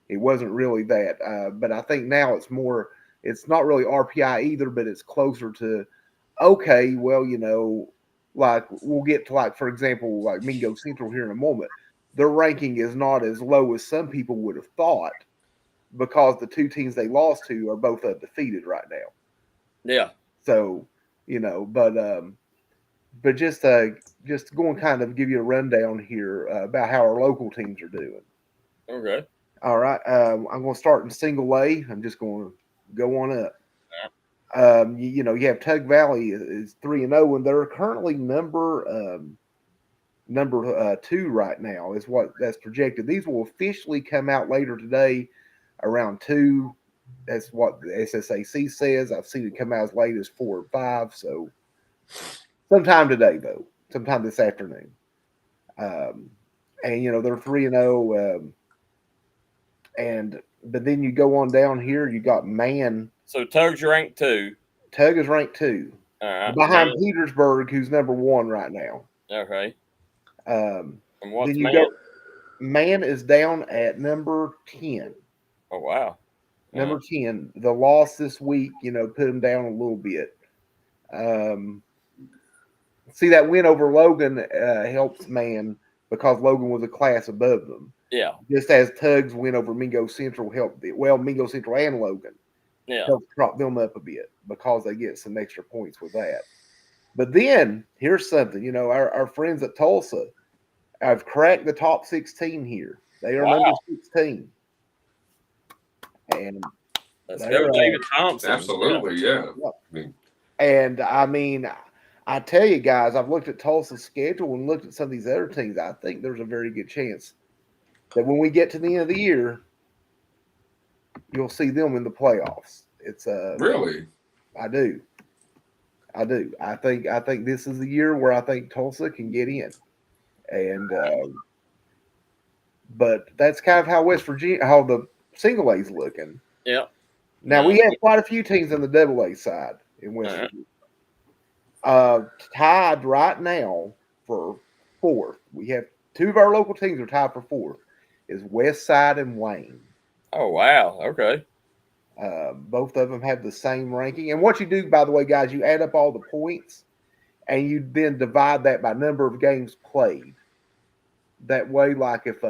It wasn't really that. But I think now it's more, it's not really RPI either, but it's closer to, okay, well, like we'll get to like, for example, like Mingo Central here in a moment. Their ranking is not as low as some people would have thought because the 2 teams they lost to are both undefeated right now. Yeah. So, but just going kind of give you a rundown here about how our local teams are doing. Okay. All right. I'm going to start in single A. I'm just going to go on up. You have Tug Valley is 3-0, and they're currently number 2 right now is what that's projected. These will officially come out later today around 2. That's what the SSAC says. I've seen it come out as late as 4 or 5. So sometime today, though, sometime this afternoon. And they're 3-0. But then you go on down here, you got Man. So Tug's ranked 2. Tug is ranked 2. All right. Behind Petersburg, who's number 1 right now. Okay. And what's then you Man? go. Man is down at number 10. Oh wow. Number 10. The loss this week, put them down a little bit. See, that win over Logan helps Man because Logan was a class above them. Yeah. Just as Tug's win over Mingo Central helped it. Well, Mingo Central and Logan. Yeah. Helped prop them up a bit because they get some extra points with that. But then here's something, our friends at Tulsa have cracked the top 16 here. They are number 16. And let's go, David Thompson. Absolutely, yeah. And I mean, I tell you guys, I've looked at Tulsa's schedule and looked at some of these other teams. I think there's a very good chance that when we get to the end of the year, you'll see them in the playoffs. It's really, I do. I think this is the year where I think Tulsa can get in, and but that's kind of how West Virginia, how the single A's looking. Yeah. Now we have quite a few teams on the double A side in West Virginia. Tied right now for 4th, we have two of our local teams are tied for fourth. Is West Side and Wayne. Oh wow. Okay. Both of them have the same ranking. And what you do, by the way, guys, you add up all the points, and you then divide that by number of games played. That way, like if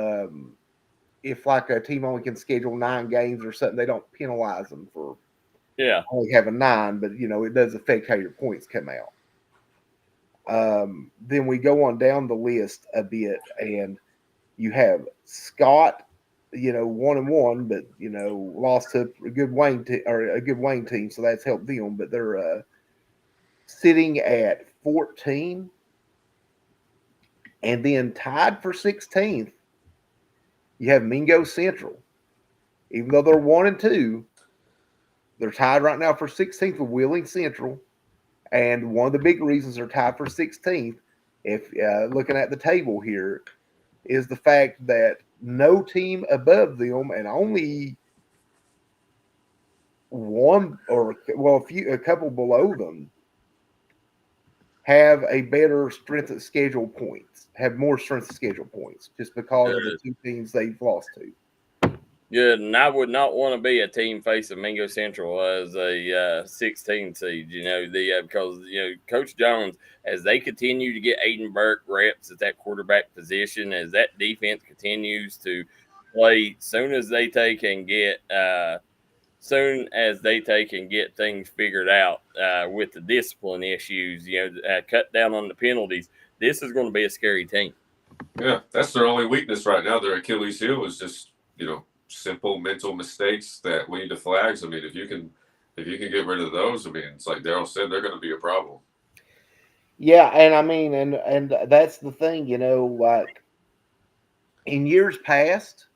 like a team only can schedule 9 games or something, they don't penalize them for only having 9, but it does affect how your points come out. Then we go on down the list a bit, and you have Scott, 1-1, but lost to a good Wayne team, so that's helped them. But they're sitting at 14, and then tied for 16th. You have Mingo Central, even though they're 1-2, they're tied right now for 16th with Wheeling Central. And one of the big reasons they're tied for 16th, if looking at the table here, is the fact that no team above them and only one or a couple below them have a better strength of schedule points, have more strength of schedule points, just because of the 2 teams they've lost to. Good, and I would not want to be a team facing Mingo Central as a 16 seed. Because Coach Jones, as they continue to get Aiden Burke reps at that quarterback position, as that defense continues to play, soon as they take and get things figured out with the discipline issues, cut down on the penalties, this is going to be a scary team. Yeah, that's their only weakness right now. Their Achilles heel is just simple mental mistakes that lead to flags. I mean, if you can get rid of those, I mean, it's like Darryl said, they're going to be a problem. Yeah, and I mean, and that's the thing, like in years past,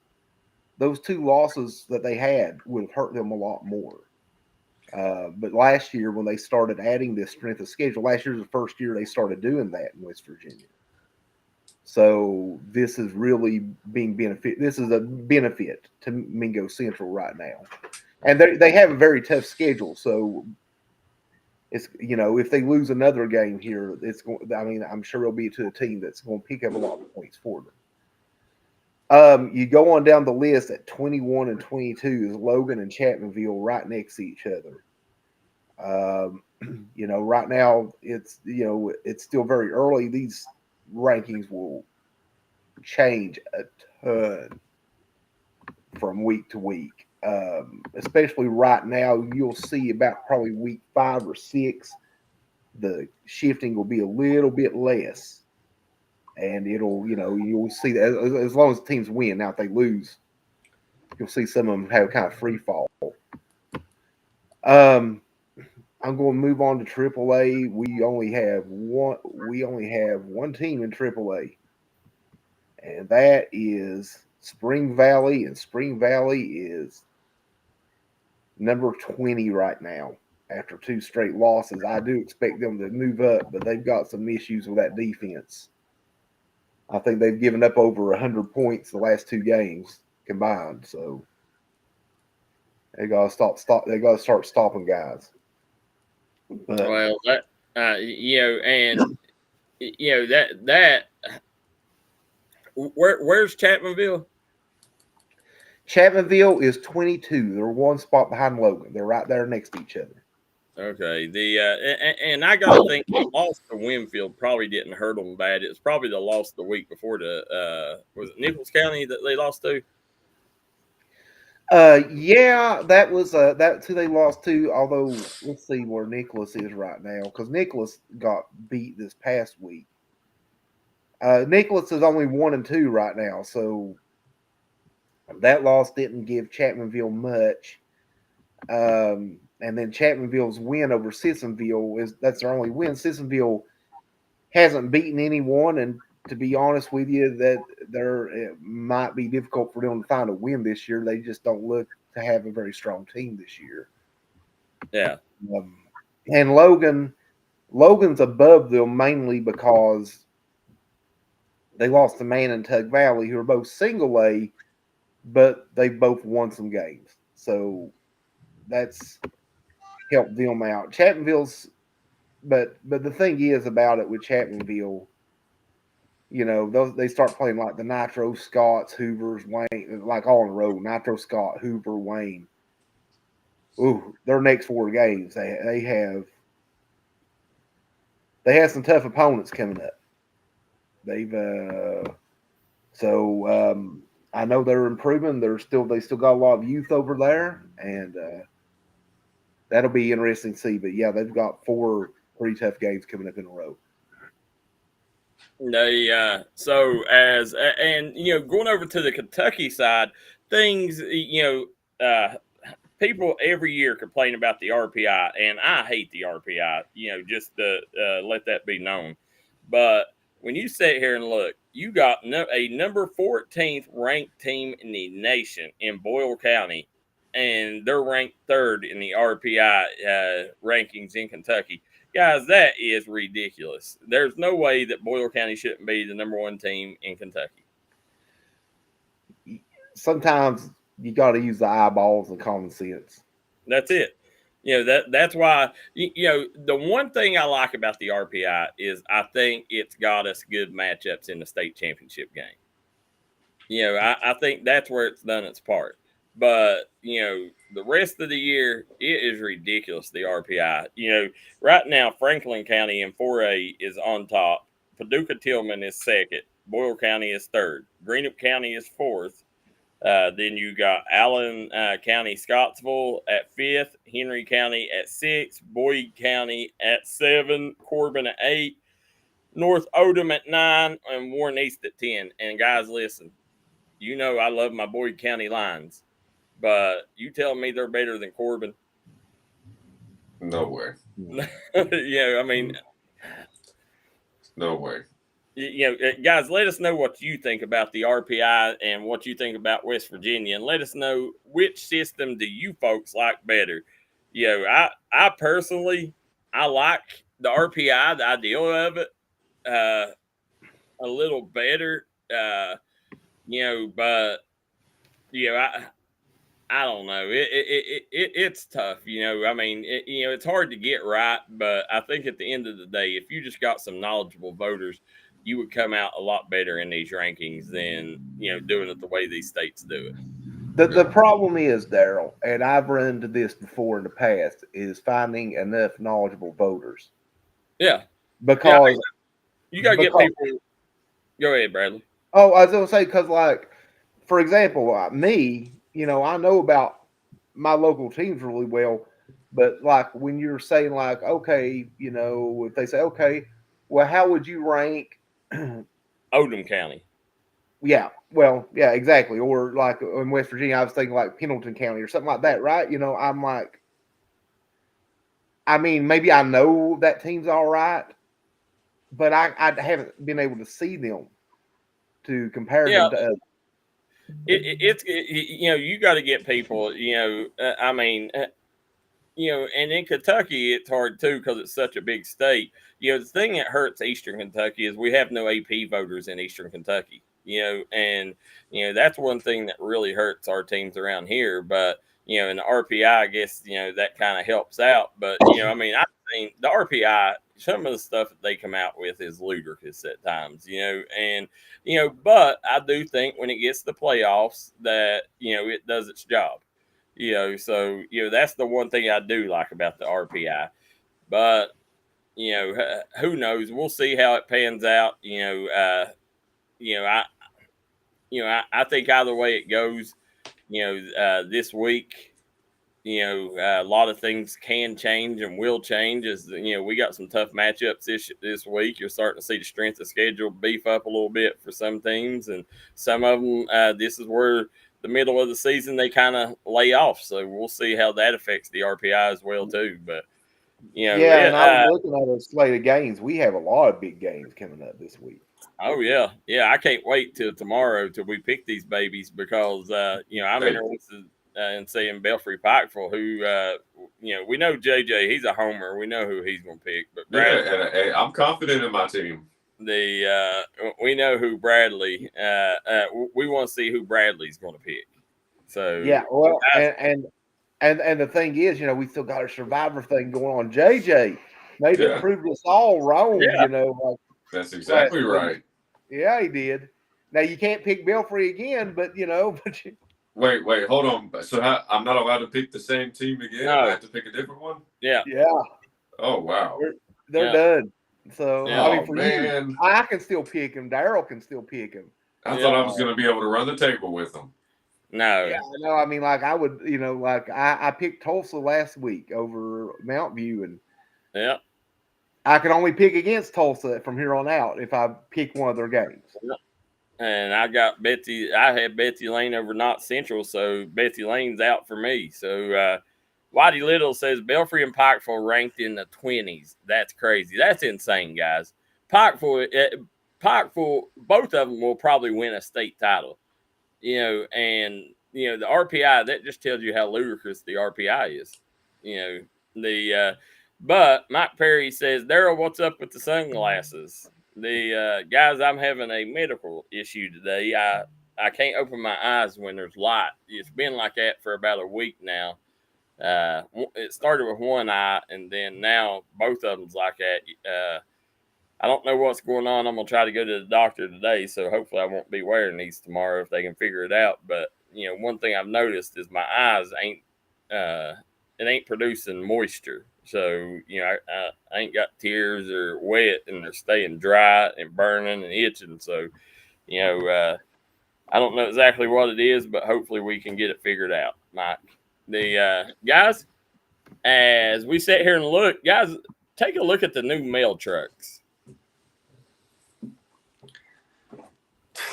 those 2 losses that they had would have hurt them a lot more. But last year, when they started adding this strength of schedule, last year was the first year they started doing that in West Virginia. So this is really being benefit. This is a benefit to Mingo Central right now, and they have a very tough schedule. So it's if they lose another game here, it's going. I mean, I'm sure it'll be to a team that's going to pick up a lot of points for them. You go on down the list at 21 and 22 is Logan and Chapmanville right next to each other. Right now it's it's still very early. These rankings will change a ton from week to week. Especially right now, you'll see about probably week 5 or 6, the shifting will be a little bit less. And it'll, you'll see that as long as teams win. Now, if they lose, you'll see some of them have kind of free fall. I'm going to move on to AAA. We only have one team in AAA, and that is Spring Valley. And Spring Valley is number 20 right now after 2 straight losses. I do expect them to move up, but they've got some issues with that defense. I think they've given up over 100 points the last 2 games combined. So they got to They got to start stopping guys. But, well, that where's Chapmanville? Chapmanville is 22. They're 1 spot behind Logan. They're right there next to each other. Okay. And I got to think the loss to Winfield probably didn't hurt them bad. It was probably the loss the week before to was it Nichols County that they lost to? Yeah, that was that's who they lost to. Although let's see where Nicholas is right now, because Nicholas got beat this past week. Nicholas is only 1-2 right now, so that loss didn't give Chapmanville much. And then Chapmanville's win over Sissonville that's their only win. Sissonville hasn't beaten anyone, and to be honest with you, that it might be difficult for them to find a win this year. They just don't look to have a very strong team this year. Yeah. And Logan's above them mainly because they lost to Man and Tug Valley, who are both single A, but they both won some games. So that's helped them out. Chapmanville's, but the thing is about it with Chapmanville, You know, they start playing like the Nitro, Scotts, Hoovers, Wayne, like all in a row. Nitro, Scott, Hoover, Wayne. Ooh, their next 4 games, they have some tough opponents coming up. They've I know they're improving. They still got a lot of youth over there, and that'll be interesting to see. But yeah, they've got 4 pretty tough games coming up in a row. So as and going over to the Kentucky side, things people every year complain about the RPI, and I hate the RPI. Just to let that be known. But when you sit here and look, you got a number 14th ranked team in the nation in Boyle County, and they're ranked 3rd in the RPI rankings in Kentucky. Guys, that is ridiculous. There's no way that Boyle County shouldn't be the number 1 team in Kentucky. Sometimes you got to use the eyeballs and common sense. That's it. That's why, the one thing I like about the RPI is I think it's got us good matchups in the state championship game. I think that's where it's done its part. But, the rest of the year, it is ridiculous, the RPI. Right now, Franklin County in 4A is on top. Paducah Tillman is 2nd. Boyle County is 3rd. Greenup County is 4th. Then you got Allen County, Scottsville at 5th. Henry County at 6th. Boyd County at 7. Corbin at 8. North Odom at 9. And Warren East at 10. And guys, listen. I love my Boyd County Lions, but you tell me they're better than Corbin? No way. I mean, no way. Guys, let us know what you think about the RPI and what you think about West Virginia, and let us know which system do you folks like better. I personally, I like the RPI, the idea of it, a little better. But I don't know. It's tough. I mean, it's hard to get right, but I think at the end of the day, if you just got some knowledgeable voters, you would come out a lot better in these rankings than doing it the way these states do it. The problem is, Darryl, and I've run into this before in the past, is finding enough knowledgeable voters. Yeah, because you got to get people. Go ahead, Bradley. Oh, I was going to say, because, like, for example, me, I know about my local teams really well, but, like, when you're saying, like, okay, if they say, okay, well, how would you rank Odom County? Yeah, well, yeah, exactly. Or, like, in West Virginia, I was thinking, like, Pendleton County or something like that, right? I'm like, I mean, maybe I know that team's all right, but I haven't been able to see them to compare them to others. It's you got to get people, I mean, and in Kentucky, it's hard too because it's such a big state. The thing that hurts Eastern Kentucky is we have no AP voters in Eastern Kentucky, and, that's one thing that really hurts our teams around here. But, in the RPI, I guess, that kind of helps out. But, I mean, I think the RPI, some of the stuff that they come out with is ludicrous at times, and, but I do think when it gets to the playoffs that, it does its job. So, that's the one thing I do like about the RPI. But, who knows? We'll see how it pans out. I think either way it goes, this week, a lot of things can change and will change. As we got some tough matchups this week. You're starting to see the strength of schedule beef up a little bit for some teams, and some of them. This is where the middle of the season they kind of lay off. So we'll see how that affects the RPI as well too. But and I was looking at a slate of games. We have a lot of big games coming up this week. Oh yeah. I can't wait till tomorrow till we pick these babies because I'm interested in seeing Belfry Pikeville, who we know JJ, he's a homer. We know who he's going to pick. But Bradley, and I'm confident in my team. We know who Bradley. We want to see who Bradley's going to pick. So yeah, well, and the thing is, we still got a Survivor thing going on. JJ maybe proved us all wrong. That's exactly right. Yeah, he did. Now you can't pick Belfry again, but but Wait, hold on. So I'm not allowed to pick the same team again? No. I have to pick a different one? Yeah. Oh, wow. they're done. So Yeah. I mean, for man. you, I can still pick him. Darryl can still pick him. I thought I was going to be able to run the table with them. No. Yeah, no, I mean, like I would, like I picked Tulsa last week over Mount View, and I can only pick against Tulsa from here on out if I pick one of their games. And I got Betsy. I had Betsy Lane over Knott Central, so Betsy Lane's out for me. So Whitey Little says Belfry and Pikeville ranked in the 20s. That's crazy. That's insane, guys. Pikeville, both of them will probably win a state title. And the RPI, that just tells you how ludicrous the RPI is. But Mike Perry says, Darryl, what's up with the sunglasses? The guys, I'm having a medical issue today. I can't open my eyes when there's light. It's been like that for about a week now. It started with one eye, and then now both of them's like that. I don't know what's going on. I'm gonna try to go to the doctor today, so hopefully I won't be wearing these tomorrow if they can figure it out. But one thing I've noticed is my eyes ain't producing moisture. So I ain't got tears or wet, and they're staying dry and burning and itching. So I don't know exactly what it is, but hopefully we can get it figured out, Mike. The guys, as we sit here and look, guys, take a look at the new mail trucks.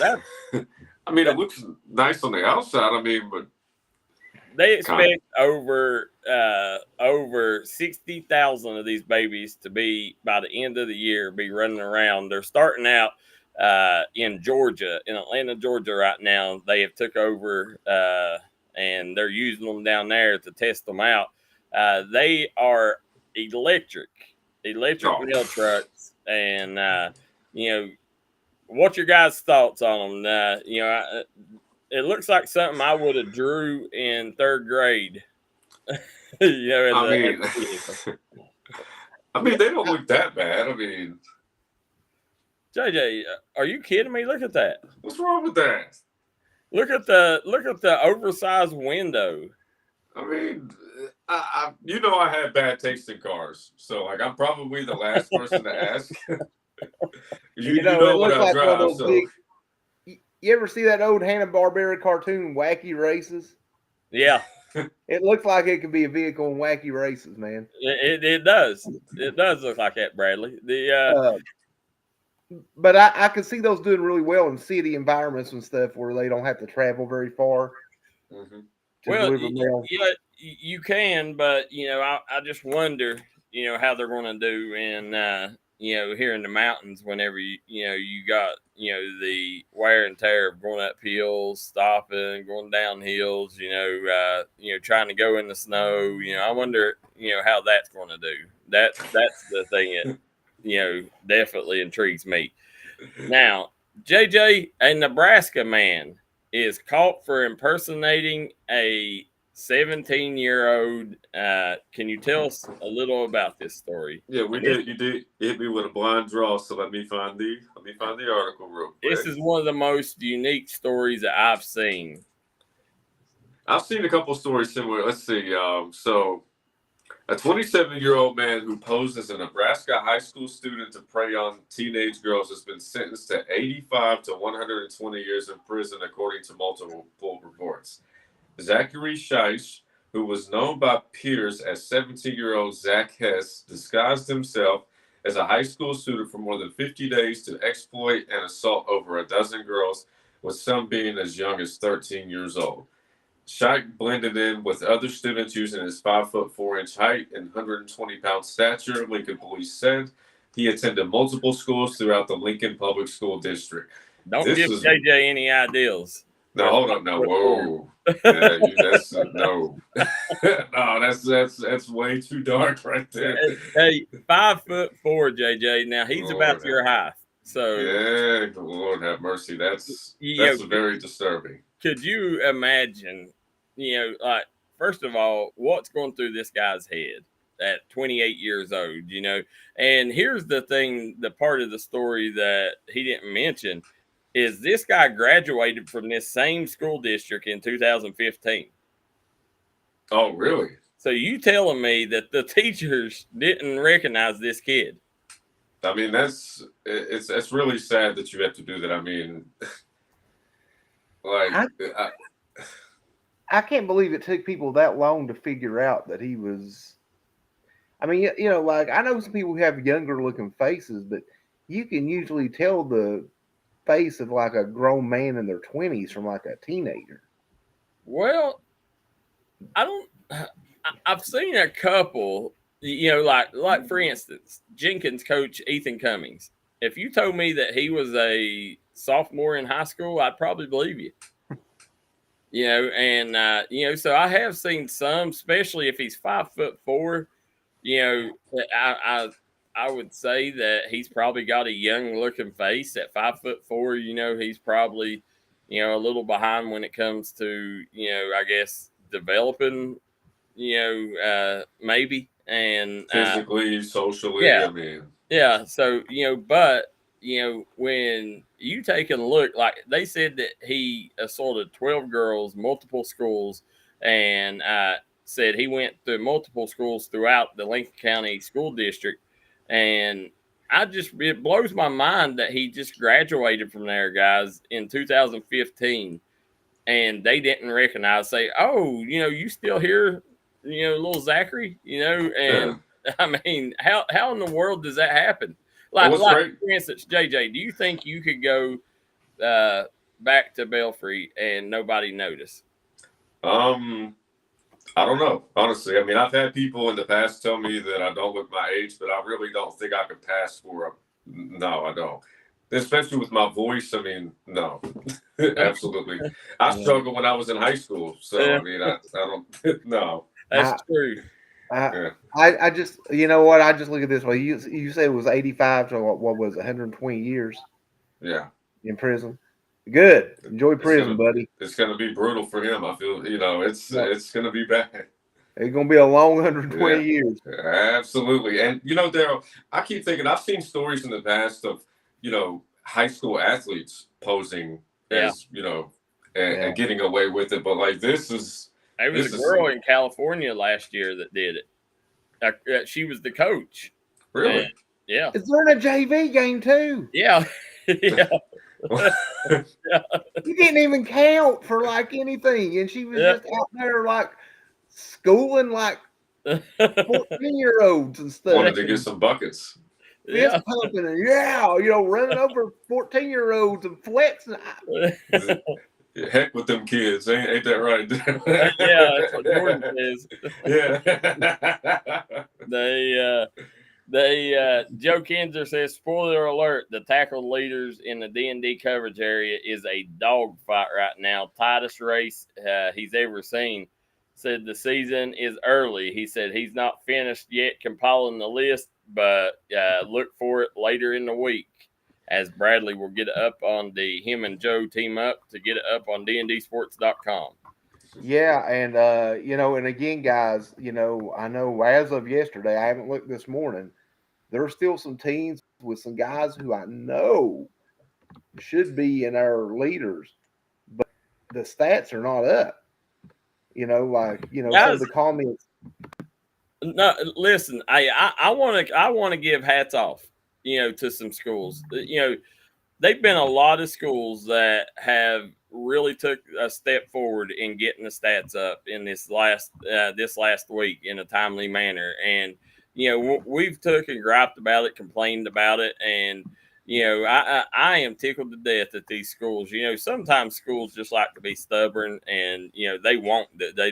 I mean, it looks nice on the outside. I mean, but they expect over 60,000 of these babies to be, by the end of the year, be running around. They're starting out in Georgia, in Atlanta, Georgia right now. They have took over and they're using them down there to test them out. They are electric mail trucks, and what's your guys' thoughts on them? It looks like something I would have drew in third grade. I mean, they don't look that bad. I mean, JJ, are you kidding me? Look at that. What's wrong with that? Look at the oversized window. I mean, I had bad taste in cars, so I'm probably the last person to ask. you know what I drive. So. You ever see that old Hanna-Barbera cartoon, Wacky Races? Yeah. It looks like it could be a vehicle in Wacky Races, man. It does. It does look like that, Bradley. But I can see those doing really well in city environments and stuff where they don't have to travel very far. Mm-hmm. Well, you can, but I just wonder, how they're going to do in here in the mountains whenever you got the wear and tear of going up hills, stopping, going down hills, trying to go in the snow. I wonder how that's going to do. That's the thing that definitely intrigues me. Now, JJ, a Nebraska man is caught for impersonating a 17-year-old. Can you tell us a little about this story? Yeah, we did. You did hit me with a blind draw, so let me find the article real quick. This is one of the most unique stories that I've seen. I've seen a couple stories similar. Let's see. So a 27-year-old man who posed as a Nebraska high school student to prey on teenage girls has been sentenced to 85 to 120 years in prison, according to multiple reports. Zachary Scheiss, who was known by peers as 17-year-old Zach Hess, disguised himself as a high school student for more than 50 days to exploit and assault over a dozen girls, with some being as young as 13 years old. Scheich blended in with other students using his 5'4" height and 120-pound stature, Lincoln police said. He attended multiple schools throughout the Lincoln Public School District. Don't give JJ any ideals. No, hold up, no, whoa, yeah, no, no, that's way too dark right there. Hey, 5'4", JJ. Now he's about your height, so yeah, Lord have mercy. That's very disturbing. Could you imagine? First of all, what's going through this guy's head? at 28 years old, you know. And here's the thing, the part of the story that he didn't mention is this guy graduated from this same school district in 2015. Oh, really? So you telling me that the teachers didn't recognize this kid? I mean, that's really sad that you have to do that. I mean, like, I can't believe it took people that long to figure out that he was. I mean, you know, like I know some people who have younger looking faces, but you can usually tell the face of like a grown man in their 20s from like a teenager. Well, I've seen a couple, you know, like for instance, Jenkins coach Ethan Cummings. If you told me that he was a sophomore in high school, I'd probably believe you. You know, and you know, so I have seen some, especially if he's 5'4". You know, I would say that he's probably got a young looking face at 5'4". You know, he's probably, you know, a little behind when it comes to, you know, I guess developing, you know, maybe and physically, socially. Yeah, I mean, yeah. So you know, but you know, when you take a look, like they said that he assaulted 12 girls, multiple schools, and said he went to multiple schools throughout the Lincoln County School District. And it blows my mind that he just graduated from there, guys, in 2015. And they didn't recognize, say, oh, you know, you still here, you know, little Zachary, you know, and I mean, how in the world does that happen? Like for instance, JJ, do you think you could go back to Belfry and nobody notice? I don't know, honestly. I mean, I've had people in the past tell me that I don't look my age, but I really don't think I could pass for a. No, I don't. Especially with my voice. I mean, no, absolutely. I struggled when I was in high school, so I mean, I don't. No, that's true. I just, you know what? I just look at this way. You said it was 85 to what was it, 120 years? Yeah. In prison. Good. Enjoy prison, buddy. It's going to be brutal for him. I feel, you know, it's going to be bad. It's going to be a long 120 years. Absolutely. And, you know, Darryl, I keep thinking, I've seen stories in the past of, you know, high school athletes posing as, you know, and getting away with it. But like this is. There was a girl in California last year that did it. She was the coach. Really? And, yeah. Is there in a JV game too? Yeah. Yeah. You didn't even count for like anything, and she was just out there like schooling like 14-year-olds and stuff. Wanted to get some buckets. Fist pumping and you know, running over 14-year-olds and flexing. Heck with them kids, ain't that right? Yeah, that's what Jordan says. Yeah. Joe Kinzer says, spoiler alert, the tackle leaders in the D&D coverage area is a dogfight right now. Tightest race he's ever seen. Said the season is early. He said he's not finished yet compiling the list, but look for it later in the week as Bradley will get it up on him and Joe team up to get it up on dndsports.com. Yeah, and you know, and again, guys, you know, I know as of yesterday, I haven't looked this morning. There are still some teams with some guys who I know should be in our leaders, but the stats are not up. You know, like some of the comments. No, listen, I want to give hats off, you know, to some schools. You know, they've been a lot of schools that have really took a step forward in getting the stats up in this last week in a timely manner. And, you know, we've took and griped about it, complained about it. And, you know, I am tickled to death at these schools. You know, sometimes schools just like to be stubborn and, you know, they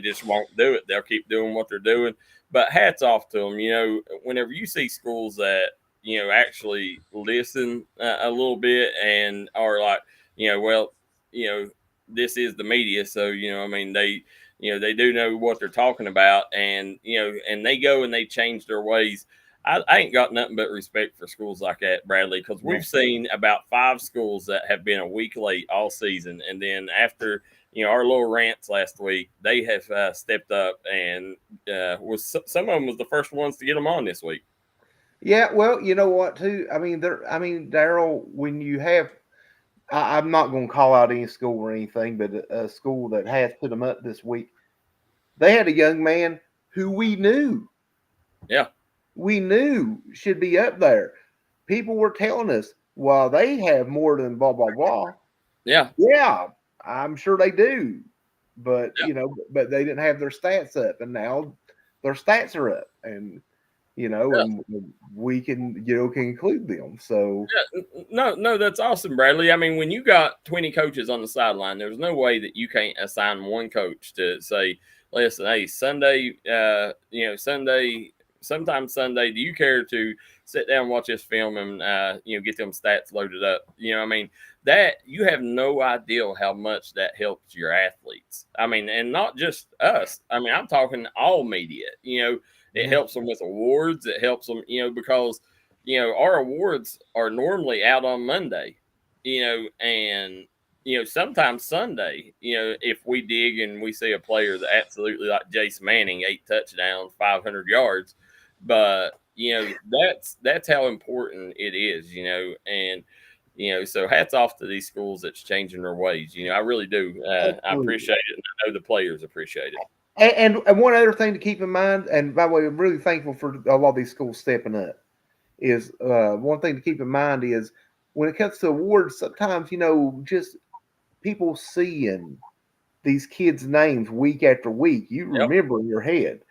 just won't do it. They'll keep doing what they're doing. But hats off to them. You know, whenever you see schools that, you know, actually listen a little bit and are like, you know, well, you know, this is the media. So, you know, I mean, they do know what they're talking about and, you know, and they go and they change their ways. I ain't got nothing but respect for schools like that, Bradley, because we've seen about 5 schools that have been a week late all season, and then after our little rants last week, they have stepped up and some of them was the first ones to get them on this week. Yeah, well, you know what, too? I mean, Darryl, when you have, I'm not going to call out any school or anything, but a school that has put them up this week, they had a young man who we knew. Yeah. We knew should be up there. People were telling us, well, they have more than blah, blah, blah. Yeah. Yeah, I'm sure they do. But, but they didn't have their stats up, and now their stats are up. And, and we can, can include them. So no, that's awesome, Bradley. I mean, when you got 20 coaches on the sideline, there's no way that you can't assign one coach to say, listen, hey, Sunday, sometime Sunday, do you care to sit down and watch this film and get them stats loaded up? I mean, that you have no idea how much that helps your athletes. I mean, and not just us. I mean, I'm talking all media. It helps them with awards. It helps them, because our awards are normally out on Monday, and sometimes Sunday, if we dig and we see a player that absolutely like Jace Manning, 8 touchdowns, 500 yards, but that's how important it is, and so hats off to these schools that's changing their ways. I really do. I appreciate it, and I know the players appreciate it. And one other thing to keep in mind, and by the way, I'm really thankful for a lot of these schools stepping up, is one thing to keep in mind is when it comes to awards, sometimes, just people seeing these kids' names week after week, you remember in your head,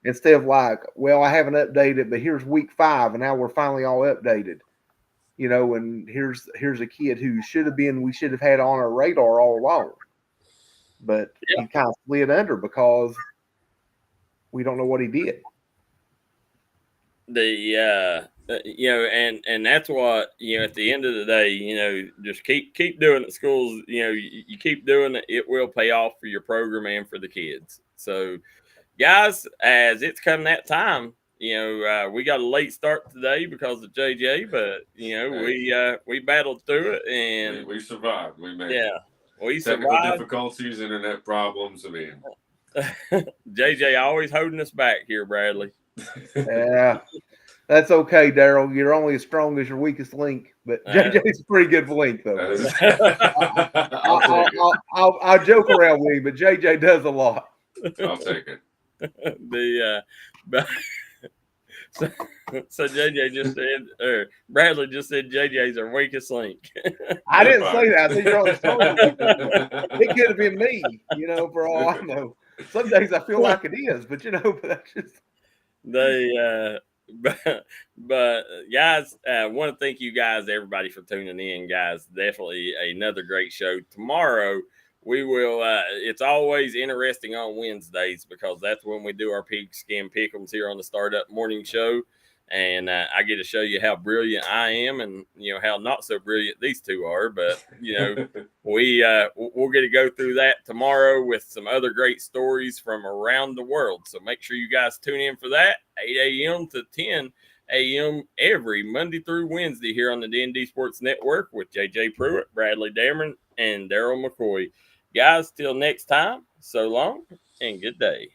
instead of like, well, I haven't updated, but here's week 5, and now we're finally all updated, and here's a kid who we should have had on our radar all along. But he kind of slid under because we don't know what he did. And that's what, at the end of the day, just keep doing it. Schools, you keep doing it, it will pay off for your program and for the kids. So, guys, as it's come that time, we got a late start today because of JJ, but we battled through it and we survived. We made we technical survived. Difficulties, internet problems. I mean, JJ always holding us back here, Bradley. Yeah, that's okay, Darryl. You're only as strong as your weakest link, but JJ's a pretty good link, though. I'll joke around with him, but JJ does a lot. I'll take it. So JJ just said, or Bradley just said, JJ's our weakest link. I didn't say that. I think you're on the phone. It could have been me, for all I know. Some days I feel like it is, but but that's just but guys, I want to thank you guys, everybody, for tuning in, guys. Definitely another great show tomorrow. We will. It's always interesting on Wednesdays because that's when we do our pigskin pick'ems here on the Startup Morning Show, and I get to show you how brilliant I am, and how not so brilliant these two are. But we'll get to go through that tomorrow with some other great stories from around the world. So make sure you guys tune in for that, 8 a.m. to 10 a.m. every Monday through Wednesday here on the D&D Sports Network with JJ Pruitt, Bradley Damron, and Darryl McCoy. Guys, till next time, so long and good day.